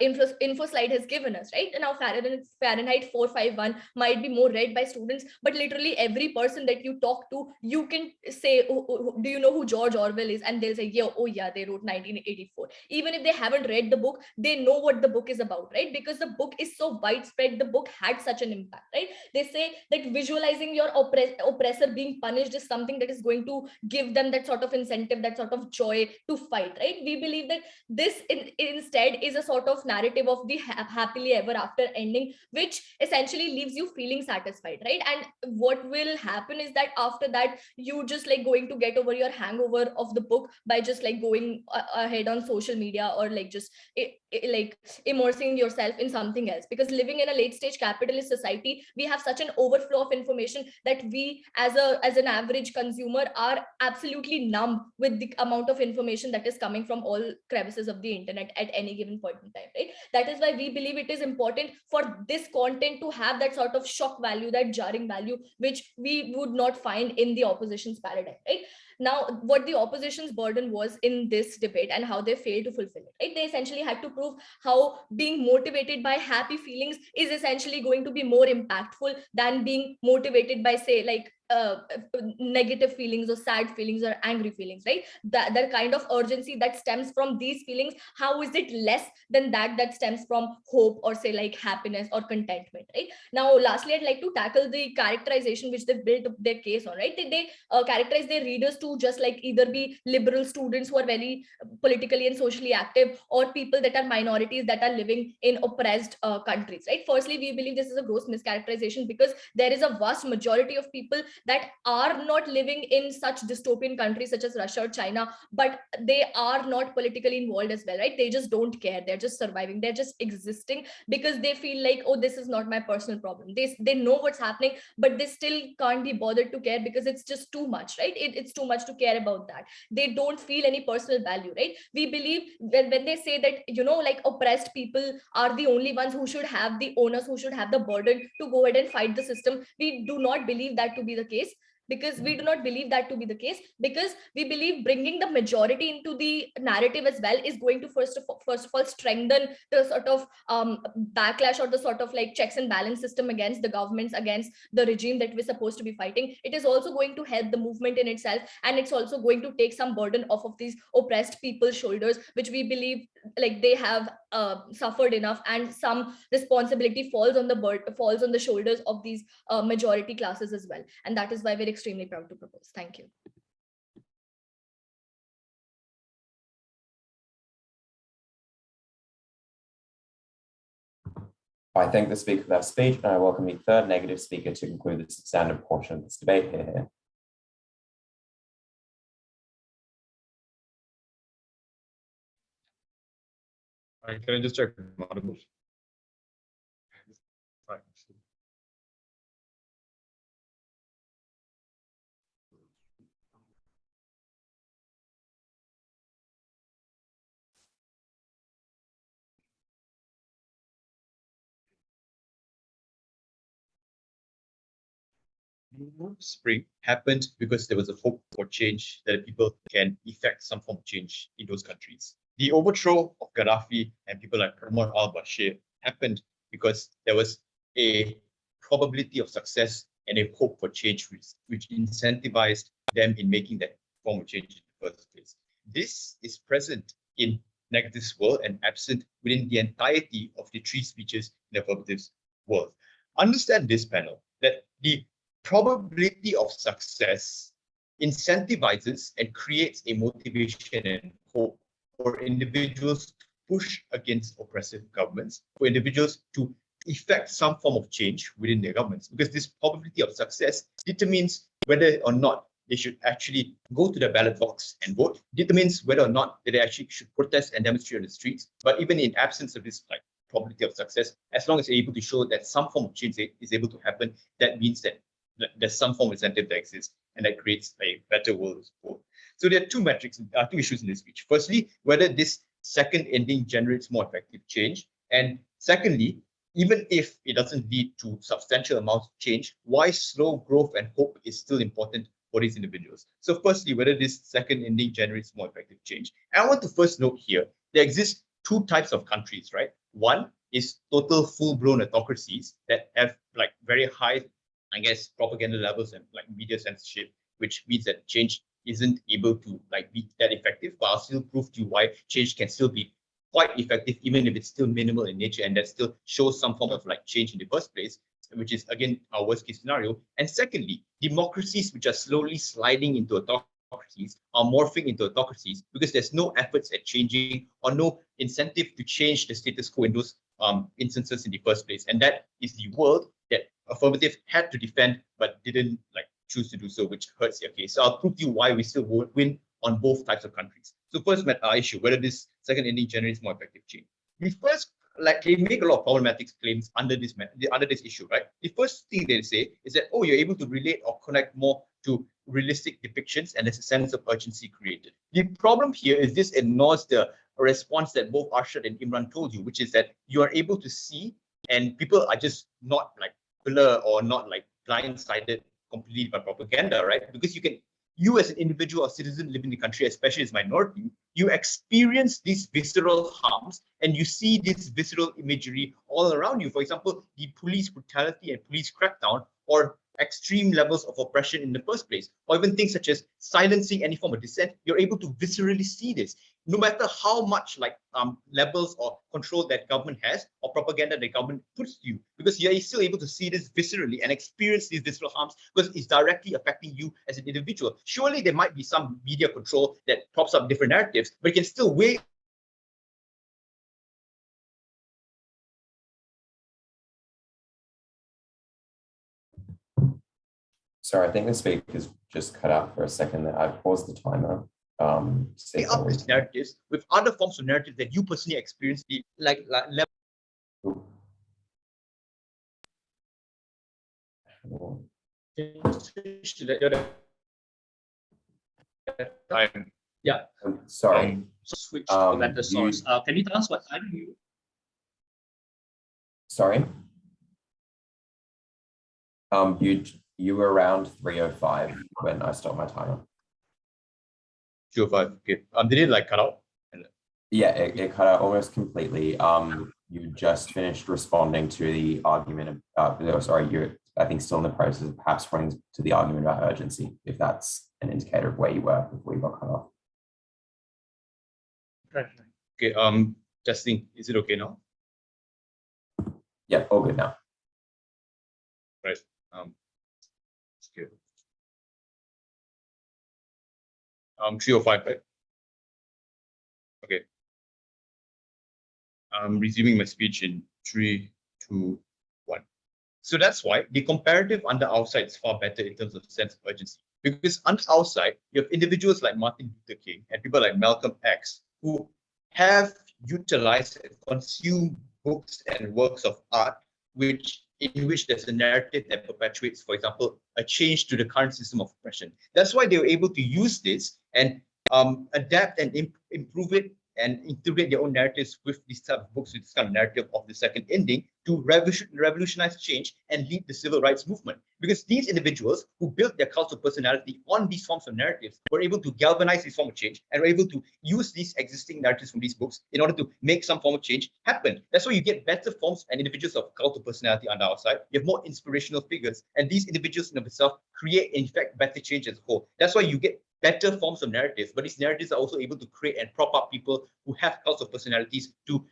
Speaker 6: info slide has given us, right? And now Farenheit 451 might be more read by students, but literally every person that you talk to, you can say, do you know who George Orwell is? And they'll say, yeah, oh yeah, they wrote 1984. Even if they haven't read the book, they know what the book is about, right? Because the book is so widespread, the book had such an impact, right? They say that visualizing your oppressor being punished is something that is going to give them that sort of incentive, that sort of joy to fight, right? We believe that this instead is a sort of narrative of the happily ever after ending, which essentially leaves you feeling satisfied, right? And what will happen is that after that, you just like going to get over your hangover of the book by just like going ahead on social media, or like just like immersing yourself in something else. Because living in a late stage capitalist society, we have such an overflow of information that we as an average consumer are absolutely numb with the amount of information that is coming from all crevices of the internet at any given point in time, right? That is why we believe it is important for this content to have that sort of shock value, that jarring value, which we would not find in the opposition's paradigm, right? Now, what the opposition's burden was in this debate and how they failed to fulfill it, right? They essentially had to prove how being motivated by happy feelings is essentially going to be more impactful than being motivated by, say, like negative feelings or sad feelings or angry feelings, right? That kind of urgency that stems from these feelings, how is it less than that stems from hope or say like happiness or contentment, right? Now lastly, I'd like to tackle the characterization which they've built their case on, right? They characterize their readers to just like either be liberal students who are very politically and socially active, or people that are minorities that are living in oppressed countries, right? Firstly, we believe this is a gross mischaracterization, because there is a vast majority of people that are not living in such dystopian countries such as Russia or China, but they are not politically involved as well, right? They just don't care. They're just surviving. They're just existing because they feel like, oh, this is not my personal problem. They know what's happening, but they still can't be bothered to care because it's just too much, right? It's too much to care about that. They don't feel any personal value, right? We believe when they say that, you know, like oppressed people are the only ones who should have the onus, who should have the burden to go ahead and fight the system. We do not believe that to be the case, because we do not believe that to be the case, because we believe bringing the majority into the narrative as well is going to first of all strengthen the sort of backlash or the sort of like checks and balance system against the governments, against the regime that we're supposed to be fighting. It is also going to help the movement in itself, and it's also going to take some burden off of these oppressed people's shoulders, which we believe like they have suffered enough, and some responsibility falls on the shoulders of these majority classes as well. And that is why we're extremely proud to propose. Thank you.
Speaker 2: I thank the speaker for that speech, and I welcome the third negative speaker to conclude the substantive portion of this debate. Here.
Speaker 5: Can I just check? Right. Spring happened because there was a hope for change, that people can effect some form of change in those countries. The overthrow of Gaddafi and people like Umar al-Bashir happened because there was a probability of success and a hope for change, which incentivized them in making that form of change in the first place. This is present in Negative's world and absent within the entirety of the three speeches in the Affirmative's world. Understand this, panel, that the probability of success incentivizes and creates a motivation and hope for individuals to push against oppressive governments, for individuals to effect some form of change within their governments, because this probability of success determines whether or not they should actually go to the ballot box and vote, determines whether or not they actually should protest and demonstrate on the streets. But even in absence of this like probability of success, as long as you're able to show that some form of change is able to happen, that means that there's some form of incentive that exists, and that creates a better world for. So there are two issues in this speech. Firstly, whether this second ending generates more effective change, and secondly, even if it doesn't lead to substantial amounts of change, why slow growth and hope is still important for these individuals. So firstly, whether this second ending generates more effective change. And I want to first note here, there exist two types of countries, right? One is total full-blown autocracies that have like very high, I guess, propaganda levels and like media censorship, which means that change isn't able to like be that effective, but I'll still prove to you why change can still be quite effective, even if it's still minimal in nature, and that still shows some form of like change in the first place, which is again our worst case scenario. And secondly, democracies which are slowly sliding into autocracies are morphing into autocracies because there's no efforts at changing or no incentive to change the status quo in those instances in the first place. And that is the world that Affirmative had to defend but didn't like choose to do so, which hurts your case. So I'll prove to you why we still win on both types of countries. So first issue, whether this second ending generates more effective change. The first, like they make a lot of problematic claims under this issue, right? The first thing they say is that, oh, you're able to relate or connect more to realistic depictions, and there's a sense of urgency created. The problem here is this ignores the response that both Arsyad and Imran told you, which is that you are able to see, and people are just not like blur or not like blindsided completely by propaganda, right? Because you as an individual or citizen living in the country, especially as minority, you experience these visceral harms and you see this visceral imagery all around you. For example, the police brutality and police crackdown, or extreme levels of oppression in the first place, or even things such as silencing any form of dissent, you're able to viscerally see this. No matter how much levels or control that government has or propaganda the government puts to you, because you're still able to see this viscerally and experience these visceral harms because it's directly affecting you as an individual. Surely there might be some media control that props up different narratives, but it can still weigh.
Speaker 2: Sorry, I think the speaker's just cut out for a second there. I paused the timer.
Speaker 5: Weigh up these narratives with other forms of narrative that you personally experience, like level. Yeah.
Speaker 2: Sorry.
Speaker 5: Switch to that the source. Can you tell us what time you?
Speaker 2: Sorry. You were around 3:05 when I stopped my timer.
Speaker 5: 3:05. Okay. Did it like cut out?
Speaker 2: Yeah, it cut out almost completely. You just finished responding to the argument. Sorry, you're I think still in the process of perhaps responding to the argument about urgency, if that's an indicator of where you were before you got cut off.
Speaker 5: Right. Okay. Testing. Is it okay now?
Speaker 2: Yeah, all good now.
Speaker 5: Right. It's good. 3:05, right? Okay. I'm resuming my speech in 3, 2, 1. So that's why the comparative under our side is far better in terms of sense of urgency. Because under our side, you have individuals like Martin Luther King and people like Malcolm X who have utilized and consumed books and works of art in which there's a narrative that perpetuates, for example, a change to the current system of oppression. That's why they were able to use this and adapt and improve it and integrate their own narratives with these type of books, with this kind of narrative of the second ending to revolutionize change and lead the civil rights movement. Because these individuals who built their cult of personality on these forms of narratives were able to galvanize this form of change and were able to use these existing narratives from these books in order to make some form of change happen. That's why you get better forms and individuals of cult of personality on our side. You have more inspirational figures, and these individuals in themselves create, in fact, better change as a whole. That's why you get better forms of narratives, but these narratives are also able to create and prop up people who have cults of personalities to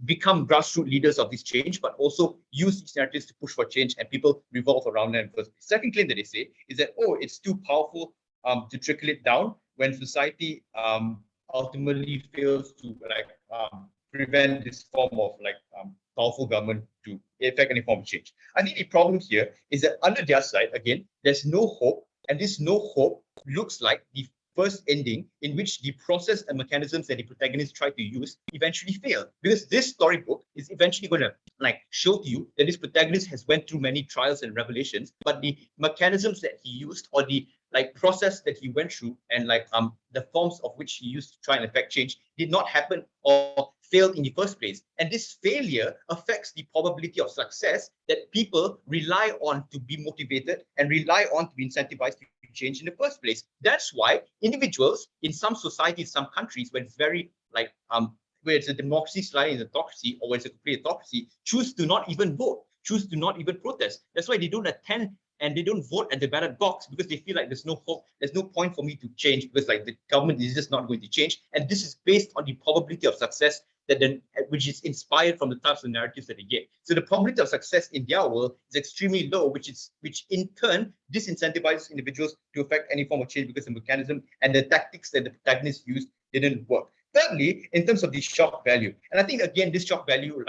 Speaker 5: become grassroots leaders of this change, but also use these narratives to push for change, and people revolve around them first. The second claim that they say is that, oh, it's too powerful to trickle it down when society ultimately fails to prevent this form of powerful government to effect any form of change. I think the problem here is that under their side, again, there's no hope, and this no hope looks like the first ending in which the process and mechanisms that the protagonist tried to use eventually fail. Because this storybook is eventually going to show to you that this protagonist has went through many trials and revelations, but the mechanisms that he used or the process that he went through and the forms of which he used to try and affect change did not happen or failed in the first place. And this failure affects the probability of success that people rely on to be motivated and rely on to be incentivized to change in the first place. That's why individuals in some societies, some countries, where it's very where it's a democracy sliding in autocracy or where it's a complete autocracy, choose to not even vote, choose to not even protest. That's why they don't attend and they don't vote at the ballot box, because they feel like there's no hope, there's no point for me to change, because the government is just not going to change. And this is based on the probability of success which is inspired from the types of narratives that they get. So the probability of success in their world is extremely low, which in turn disincentivizes individuals to affect any form of change because the mechanism and the tactics that the protagonists used didn't work. Thirdly, in terms of the shock value, and I think again this shock value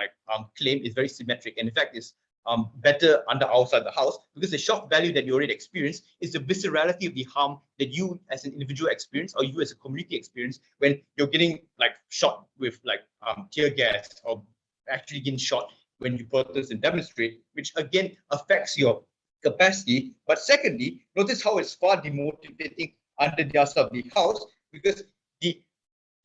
Speaker 5: claim is very symmetric, and in fact is better under our side of the house, because the shock value that you already experience is the viscerality of the harm that you as an individual experience or you as a community experience when you're getting shot with tear gas or actually getting shot when you protest and demonstrate, which again affects your capacity. But secondly, notice how it's far demotivating under the side of the house, because the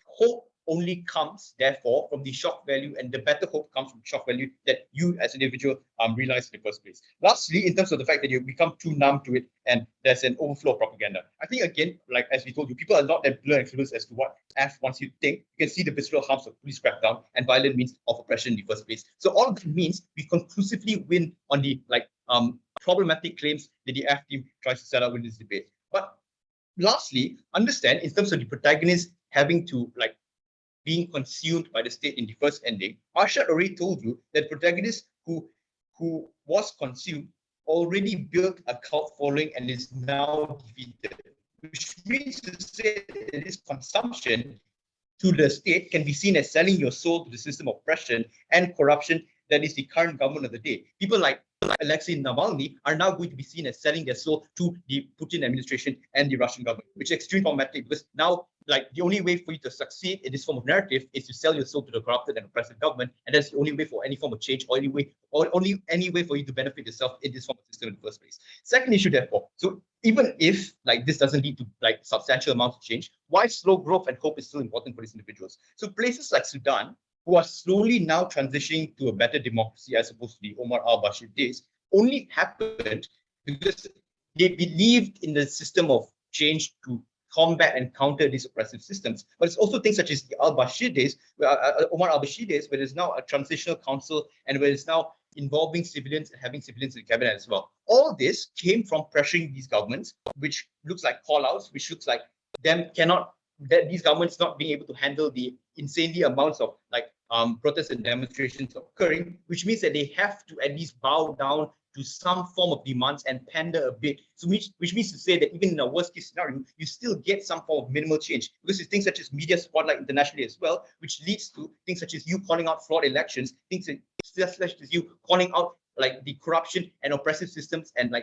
Speaker 5: hope only comes, therefore, from the shock value, and the better hope comes from shock value that you as an individual realize in the first place. Lastly, in terms of the fact that you become too numb to it and there's an overflow of propaganda. I think, again, as we told you, people are not that blurred and clueless as to what F wants you to think. You can see the visceral harms of police crackdown and violent means of oppression in the first place. So all of that means we conclusively win on the problematic claims that the F team tries to set up in this debate. But lastly, understand in terms of the protagonist having to being consumed by the state in the first ending, Arsyad already told you that protagonist who was consumed already built a cult following and is now defeated, which means to say that this consumption to the state can be seen as selling your soul to the system of oppression and corruption that is the current government of the day. People like Alexei Navalny are now going to be seen as selling their soul to the Putin administration and the Russian government, which is extremely problematic because now, the only way for you to succeed in this form of narrative is to sell your soul to the corrupted and oppressive government, and that's the only way for any form of change, or only any way for you to benefit yourself in this form of system in the first place. Second issue, therefore, so even if this doesn't lead to substantial amounts of change, why slow growth and hope is still important for these individuals? So places like Sudan, who are slowly now transitioning to a better democracy as opposed to the Omar al-Bashir days, only happened because they believed in the system of change to combat and counter these oppressive systems. But it's also things such as the al-Bashir days, Omar al-Bashir days, where there's now a transitional council and where it's now involving civilians and having civilians in the cabinet as well. All this came from pressuring these governments, which looks like call-outs, which looks like these governments not being able to handle the insanely amounts of protests and demonstrations occurring, which means that they have to at least bow down to some form of demands and pander a bit. So which means to say that even in a worst case scenario, you still get some form of minimal change, because it's things such as media spotlight internationally as well, which leads to things such as you calling out flawed elections, things such as you calling out the corruption and oppressive systems and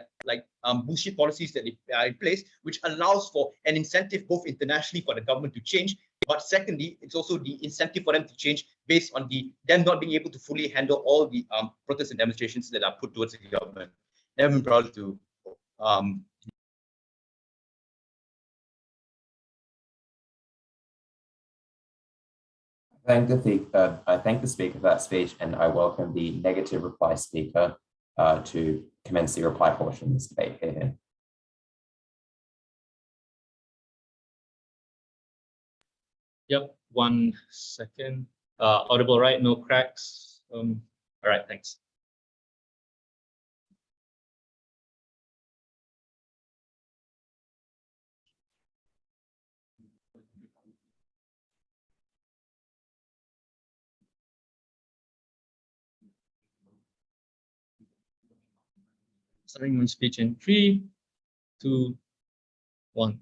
Speaker 5: bullshit policies that are in place, which allows for an incentive both internationally for the government to change, but secondly, it's also the incentive for them to change based on them not being able to fully handle all the protests and demonstrations that are put towards the government. I'm proud to
Speaker 2: I thank the speaker for that speech, and I welcome the negative reply speaker to commence the reply portion of this debate here.
Speaker 5: Yep, 1 second. Audible, right? No cracks. All right, thanks. Starting my speech in 3, 2, 1.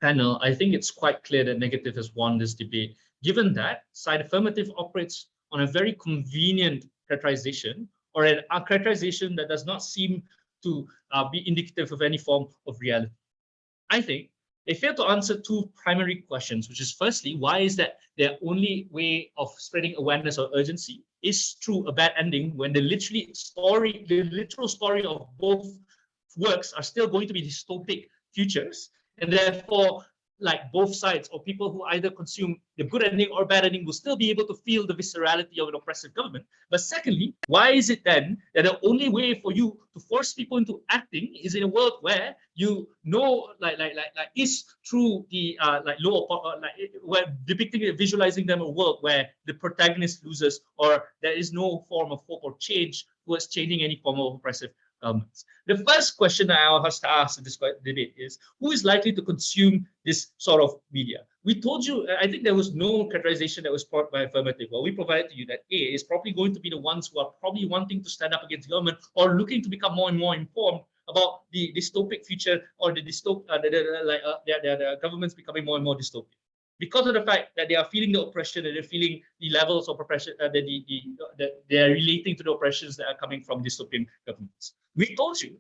Speaker 5: Panel, I think it's quite clear that negative has won this debate, given that side affirmative operates on a very convenient characterization, or a characterization that does not seem to be indicative of any form of reality. I think they fail to answer two primary questions, which is firstly, why is that their only way of spreading awareness or urgency is through a bad ending, when the literal story of both works are still going to be dystopic futures, and therefore both sides or people who either consume the good ending or bad ending will still be able to feel the viscerality of an oppressive government. But secondly, why is it then that the only way for you to force people into acting is in a world where you know is through the where depicting visualizing them a world where the protagonist loses, or there is no form of hope or change towards changing any form of oppressive governments. The first question that I have to ask in this debate is, who is likely to consume this sort of media? We told you, I think there was no characterization that was brought by affirmative. Well, we provided to you that A is probably going to be the ones who are probably wanting to stand up against government or looking to become more and more informed about the dystopic future, or the governments becoming more and more dystopian, because of the fact that they are feeling the oppression, and they're feeling the levels of oppression, that they are relating to the oppressions that are coming from dystopian governments. We told you,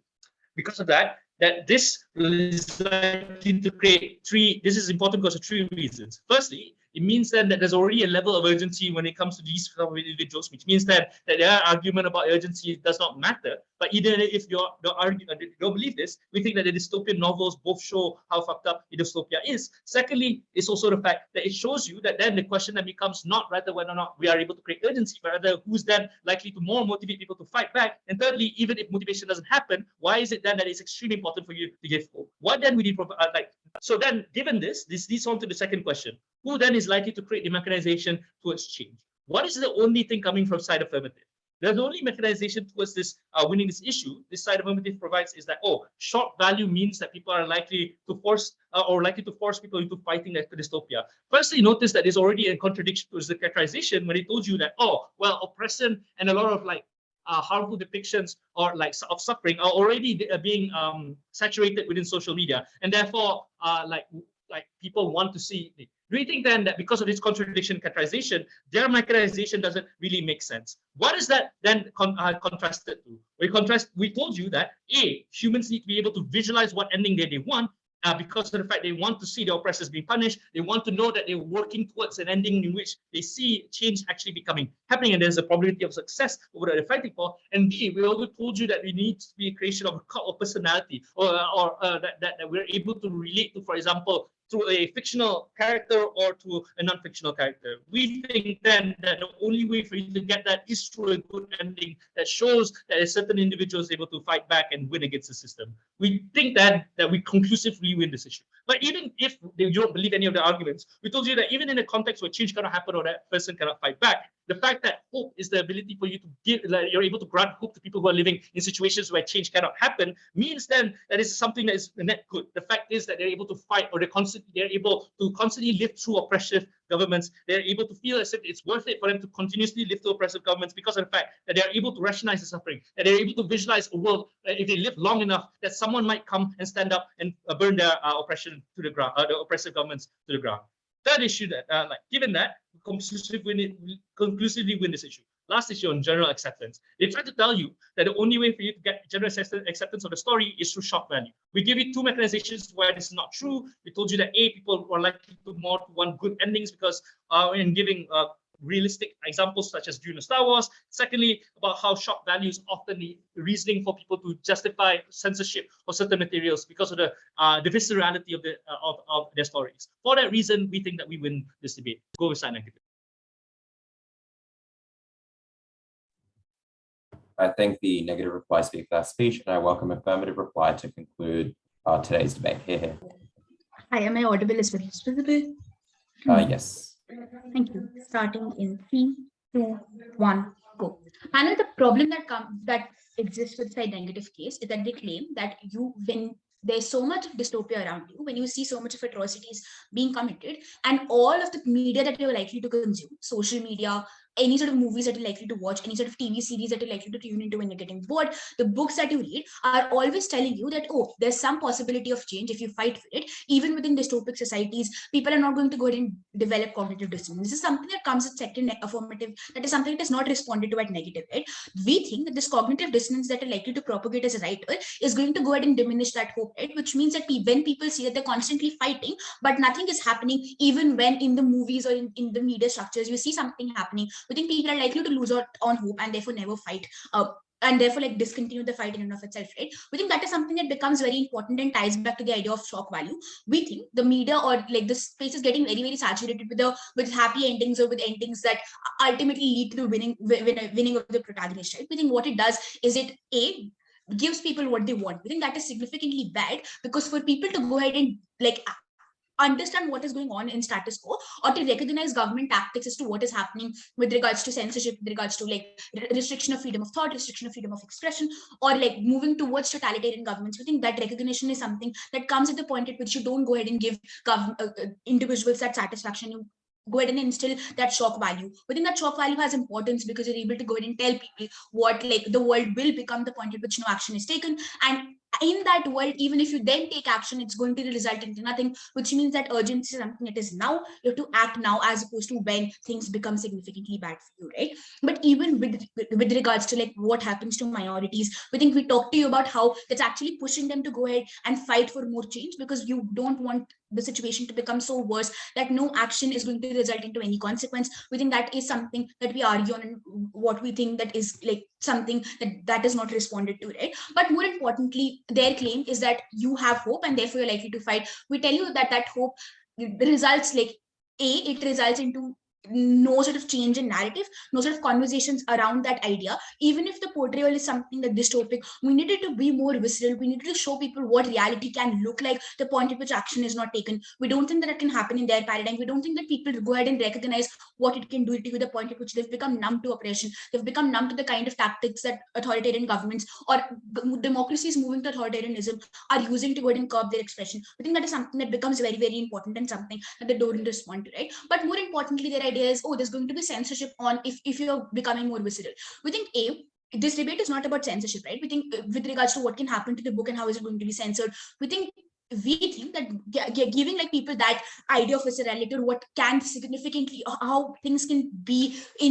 Speaker 5: because of that this is likely to create this is important because of 3 reasons. Firstly, it means then that there's already a level of urgency when it comes to these kind of individuals, which means that their argument about urgency does not matter. But even if you don't believe this, we think that the dystopian novels both show how fucked up dystopia is. Secondly, it's also the fact that it shows you that then the question then becomes not rather whether or not we are able to create urgency, but rather who's then likely to more motivate people to fight back. And thirdly, even if motivation doesn't happen, why is it then that it's extremely important for you to give hope? What then would you so then, given this leads on to the second question. Who then is likely to create the mechanization towards change? What is the only thing coming from side affirmative? The only mechanization towards this winning this issue, this side affirmative provides is that, oh, shock value means that people are likely to force people into fighting the dystopia. Firstly, notice that there's already a contradiction to the characterization when they told you that, oh, well, oppression and a lot of like harmful depictions or like of suffering are already being saturated within social media, and therefore like people want to see. Do you think then that because of this contradiction characterization, their mechanization doesn't really make sense? What is that then contrasted to? We told you that humans need to be able to visualize what ending they want. Because of the fact they want to see the oppressors being punished, they want to know that they're working towards an ending in which they see change actually happening, and there's a probability of success over what they're fighting for. And B, we also told you that we need to be a creation of a cult of personality, or that we're able to relate to, for example, through a fictional character or to a non-fictional character. We think then that the only way for you to get that is through a good ending that shows that a certain individual is able to fight back and win against the system. We think that we conclusively win this issue. But even if you don't believe any of the arguments, we told you that even in a context where change cannot happen or that person cannot fight back, the fact that hope is the ability for you to give, like, you're able to grant hope to people who are living in situations where change cannot happen, means then that is something that is net good. The fact is that they're able to fight, or they're able to constantly live through oppressive governments. They're able to feel as if it's worth it for them to continuously live through oppressive governments because of the fact that they're able to rationalize the suffering, that they're able to visualize a world if they live long enough that someone might come and stand up and burn their oppression to the ground, the oppressive governments to the ground. Third issue that, given that, we conclusively win this issue. Last issue on general acceptance. They try to tell you that the only way for you to get general acceptance of the story is through shock value. We give you two mechanizations where this is not true. We told you that people are likely to more to want good endings because in giving realistic examples such as during the Star Wars. Secondly, about how shock value is often the reasoning for people to justify censorship of certain materials because of the viscerality of their stories. For that reason, we think that we win this debate. Go with side negative.
Speaker 2: I thank the negative reply speaker for that speech, and I welcome affirmative reply to conclude today's debate. Here.
Speaker 4: Hi, am I audible as well? Visible?
Speaker 2: Yes.
Speaker 4: Thank you. Starting in 3, 2, 1, go. And the problem that exists with side negative case is that they claim that when there's so much dystopia around you, when you see so much of atrocities being committed, and all of the media that you're likely to consume, social media, any sort of movies that you're likely to watch, any sort of TV series that you're likely to tune into when you're getting bored, the books that you read are always telling you that, oh, there's some possibility of change if you fight for it. Even within dystopic societies, people are not going to go ahead and develop cognitive dissonance. This is something that comes at second affirmative, that is something that is not responded to at negative, right? We think that this cognitive dissonance that are likely to propagate as a writer is going to go ahead and diminish that hope, right? Which means that when people see that they're constantly fighting, but nothing is happening, even when in the movies or in the media structures, you see something happening, we think people are likely to lose out on hope and therefore never fight, and therefore like discontinue the fight in and of itself, right? We think that is something that becomes very important and ties back to the idea of shock value. We think the media or like the space is getting very, very saturated with happy endings or with endings that ultimately lead to the winning of the protagonist, right? We think what it does is it gives people what they want. We think that is significantly bad, because for people to go ahead and like understand what is going on in status quo, or to recognize government tactics as to what is happening with regards to censorship, with regards to like restriction of freedom of thought, restriction of freedom of expression, or like moving towards totalitarian governments. We think that recognition is something that comes at the point at which you don't go ahead and give individuals that satisfaction. You go ahead and instill that shock value. We think that shock value has importance because you're able to go ahead and tell people what like the world will become, the point at which no action is taken, and in that world, even if you then take action, it's going to result into nothing, which means that urgency is something that is now. You have to act now, as opposed to when things become significantly bad for you, right? But even with regards to like what happens to minorities, we think we talked to you about how that's actually pushing them to go ahead and fight for more change, because you don't want the situation to become so worse that no action is going to result into any consequence. We think that is something that we argue on, and what we think that is like something that is not responded to, right? But more importantly, their claim is that you have hope and therefore you're likely to fight. We tell you that that hope results like it results into no sort of change in narrative, no sort of conversations around that idea. Even if the portrayal is something that dystopic, we needed to be more visceral. We needed to show people what reality can look like, the point at which action is not taken. We don't think that it can happen in their paradigm. We don't think that people go ahead and recognize what it can do to you, the point at which they've become numb to oppression. They've become numb to the kind of tactics that authoritarian governments or democracies moving to authoritarianism are using to go ahead and curb their expression. I think that is something that becomes very, very important and something that they don't respond to, right? But more importantly, their idea is, oh, there's going to be censorship on if you're becoming more visceral. We think this debate is not about censorship, right? We think with regards to what can happen to the book and how is it going to be censored, we think that giving like people that idea of viscerality, or what can significantly, how things can be at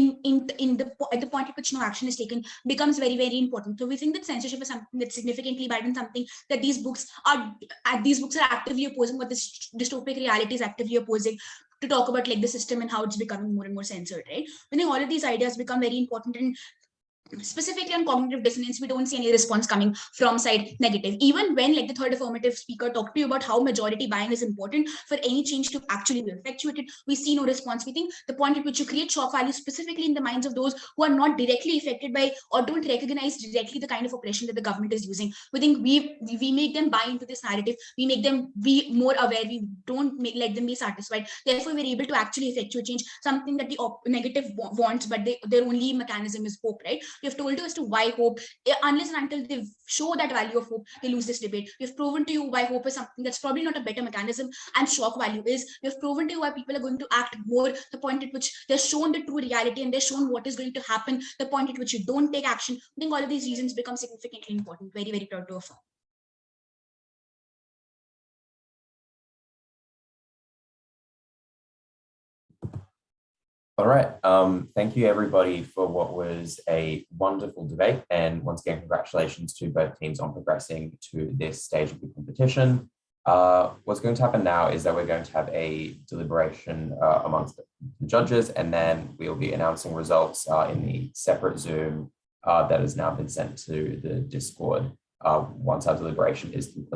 Speaker 4: the point at which no action is taken, becomes very, very important. So we think that censorship is something that's significantly bad, and something that these books are actively opposing, what this dystopic reality is actively opposing, to talk about like the system and how it's becoming more and more censored, right? I think all of these ideas become very important. And specifically on cognitive dissonance, we don't see any response coming from side negative. Even when like the third affirmative speaker talked to you about how majority buying is important for any change to actually be effectuated, we see no response. We think the point at which you create shock value, specifically in the minds of those who are not directly affected by or don't recognize directly the kind of oppression that the government is using, we think we make them buy into this narrative. We make them be more aware. We don't let them be satisfied. Therefore, we're able to actually effectuate change, something that the negative wants, but their only mechanism is hope, right? You've told us to why hope. Unless and until they show that value of hope, they lose this debate. We've proven to you why hope is something that's probably not a better mechanism, and shock value is. We've proven to you why people are going to act more, the point at which they're shown the true reality and they're shown what is going to happen, the point at which you don't take action. I think all of these reasons become significantly important. Very, very proud to affirm.
Speaker 2: All right. Thank you, everybody, for what was a wonderful debate. And once again, congratulations to both teams on progressing to this stage of the competition. What's going to happen now is that we're going to have a deliberation amongst the judges, and then we'll be announcing results in the separate Zoom that has now been sent to the Discord once our deliberation is complete.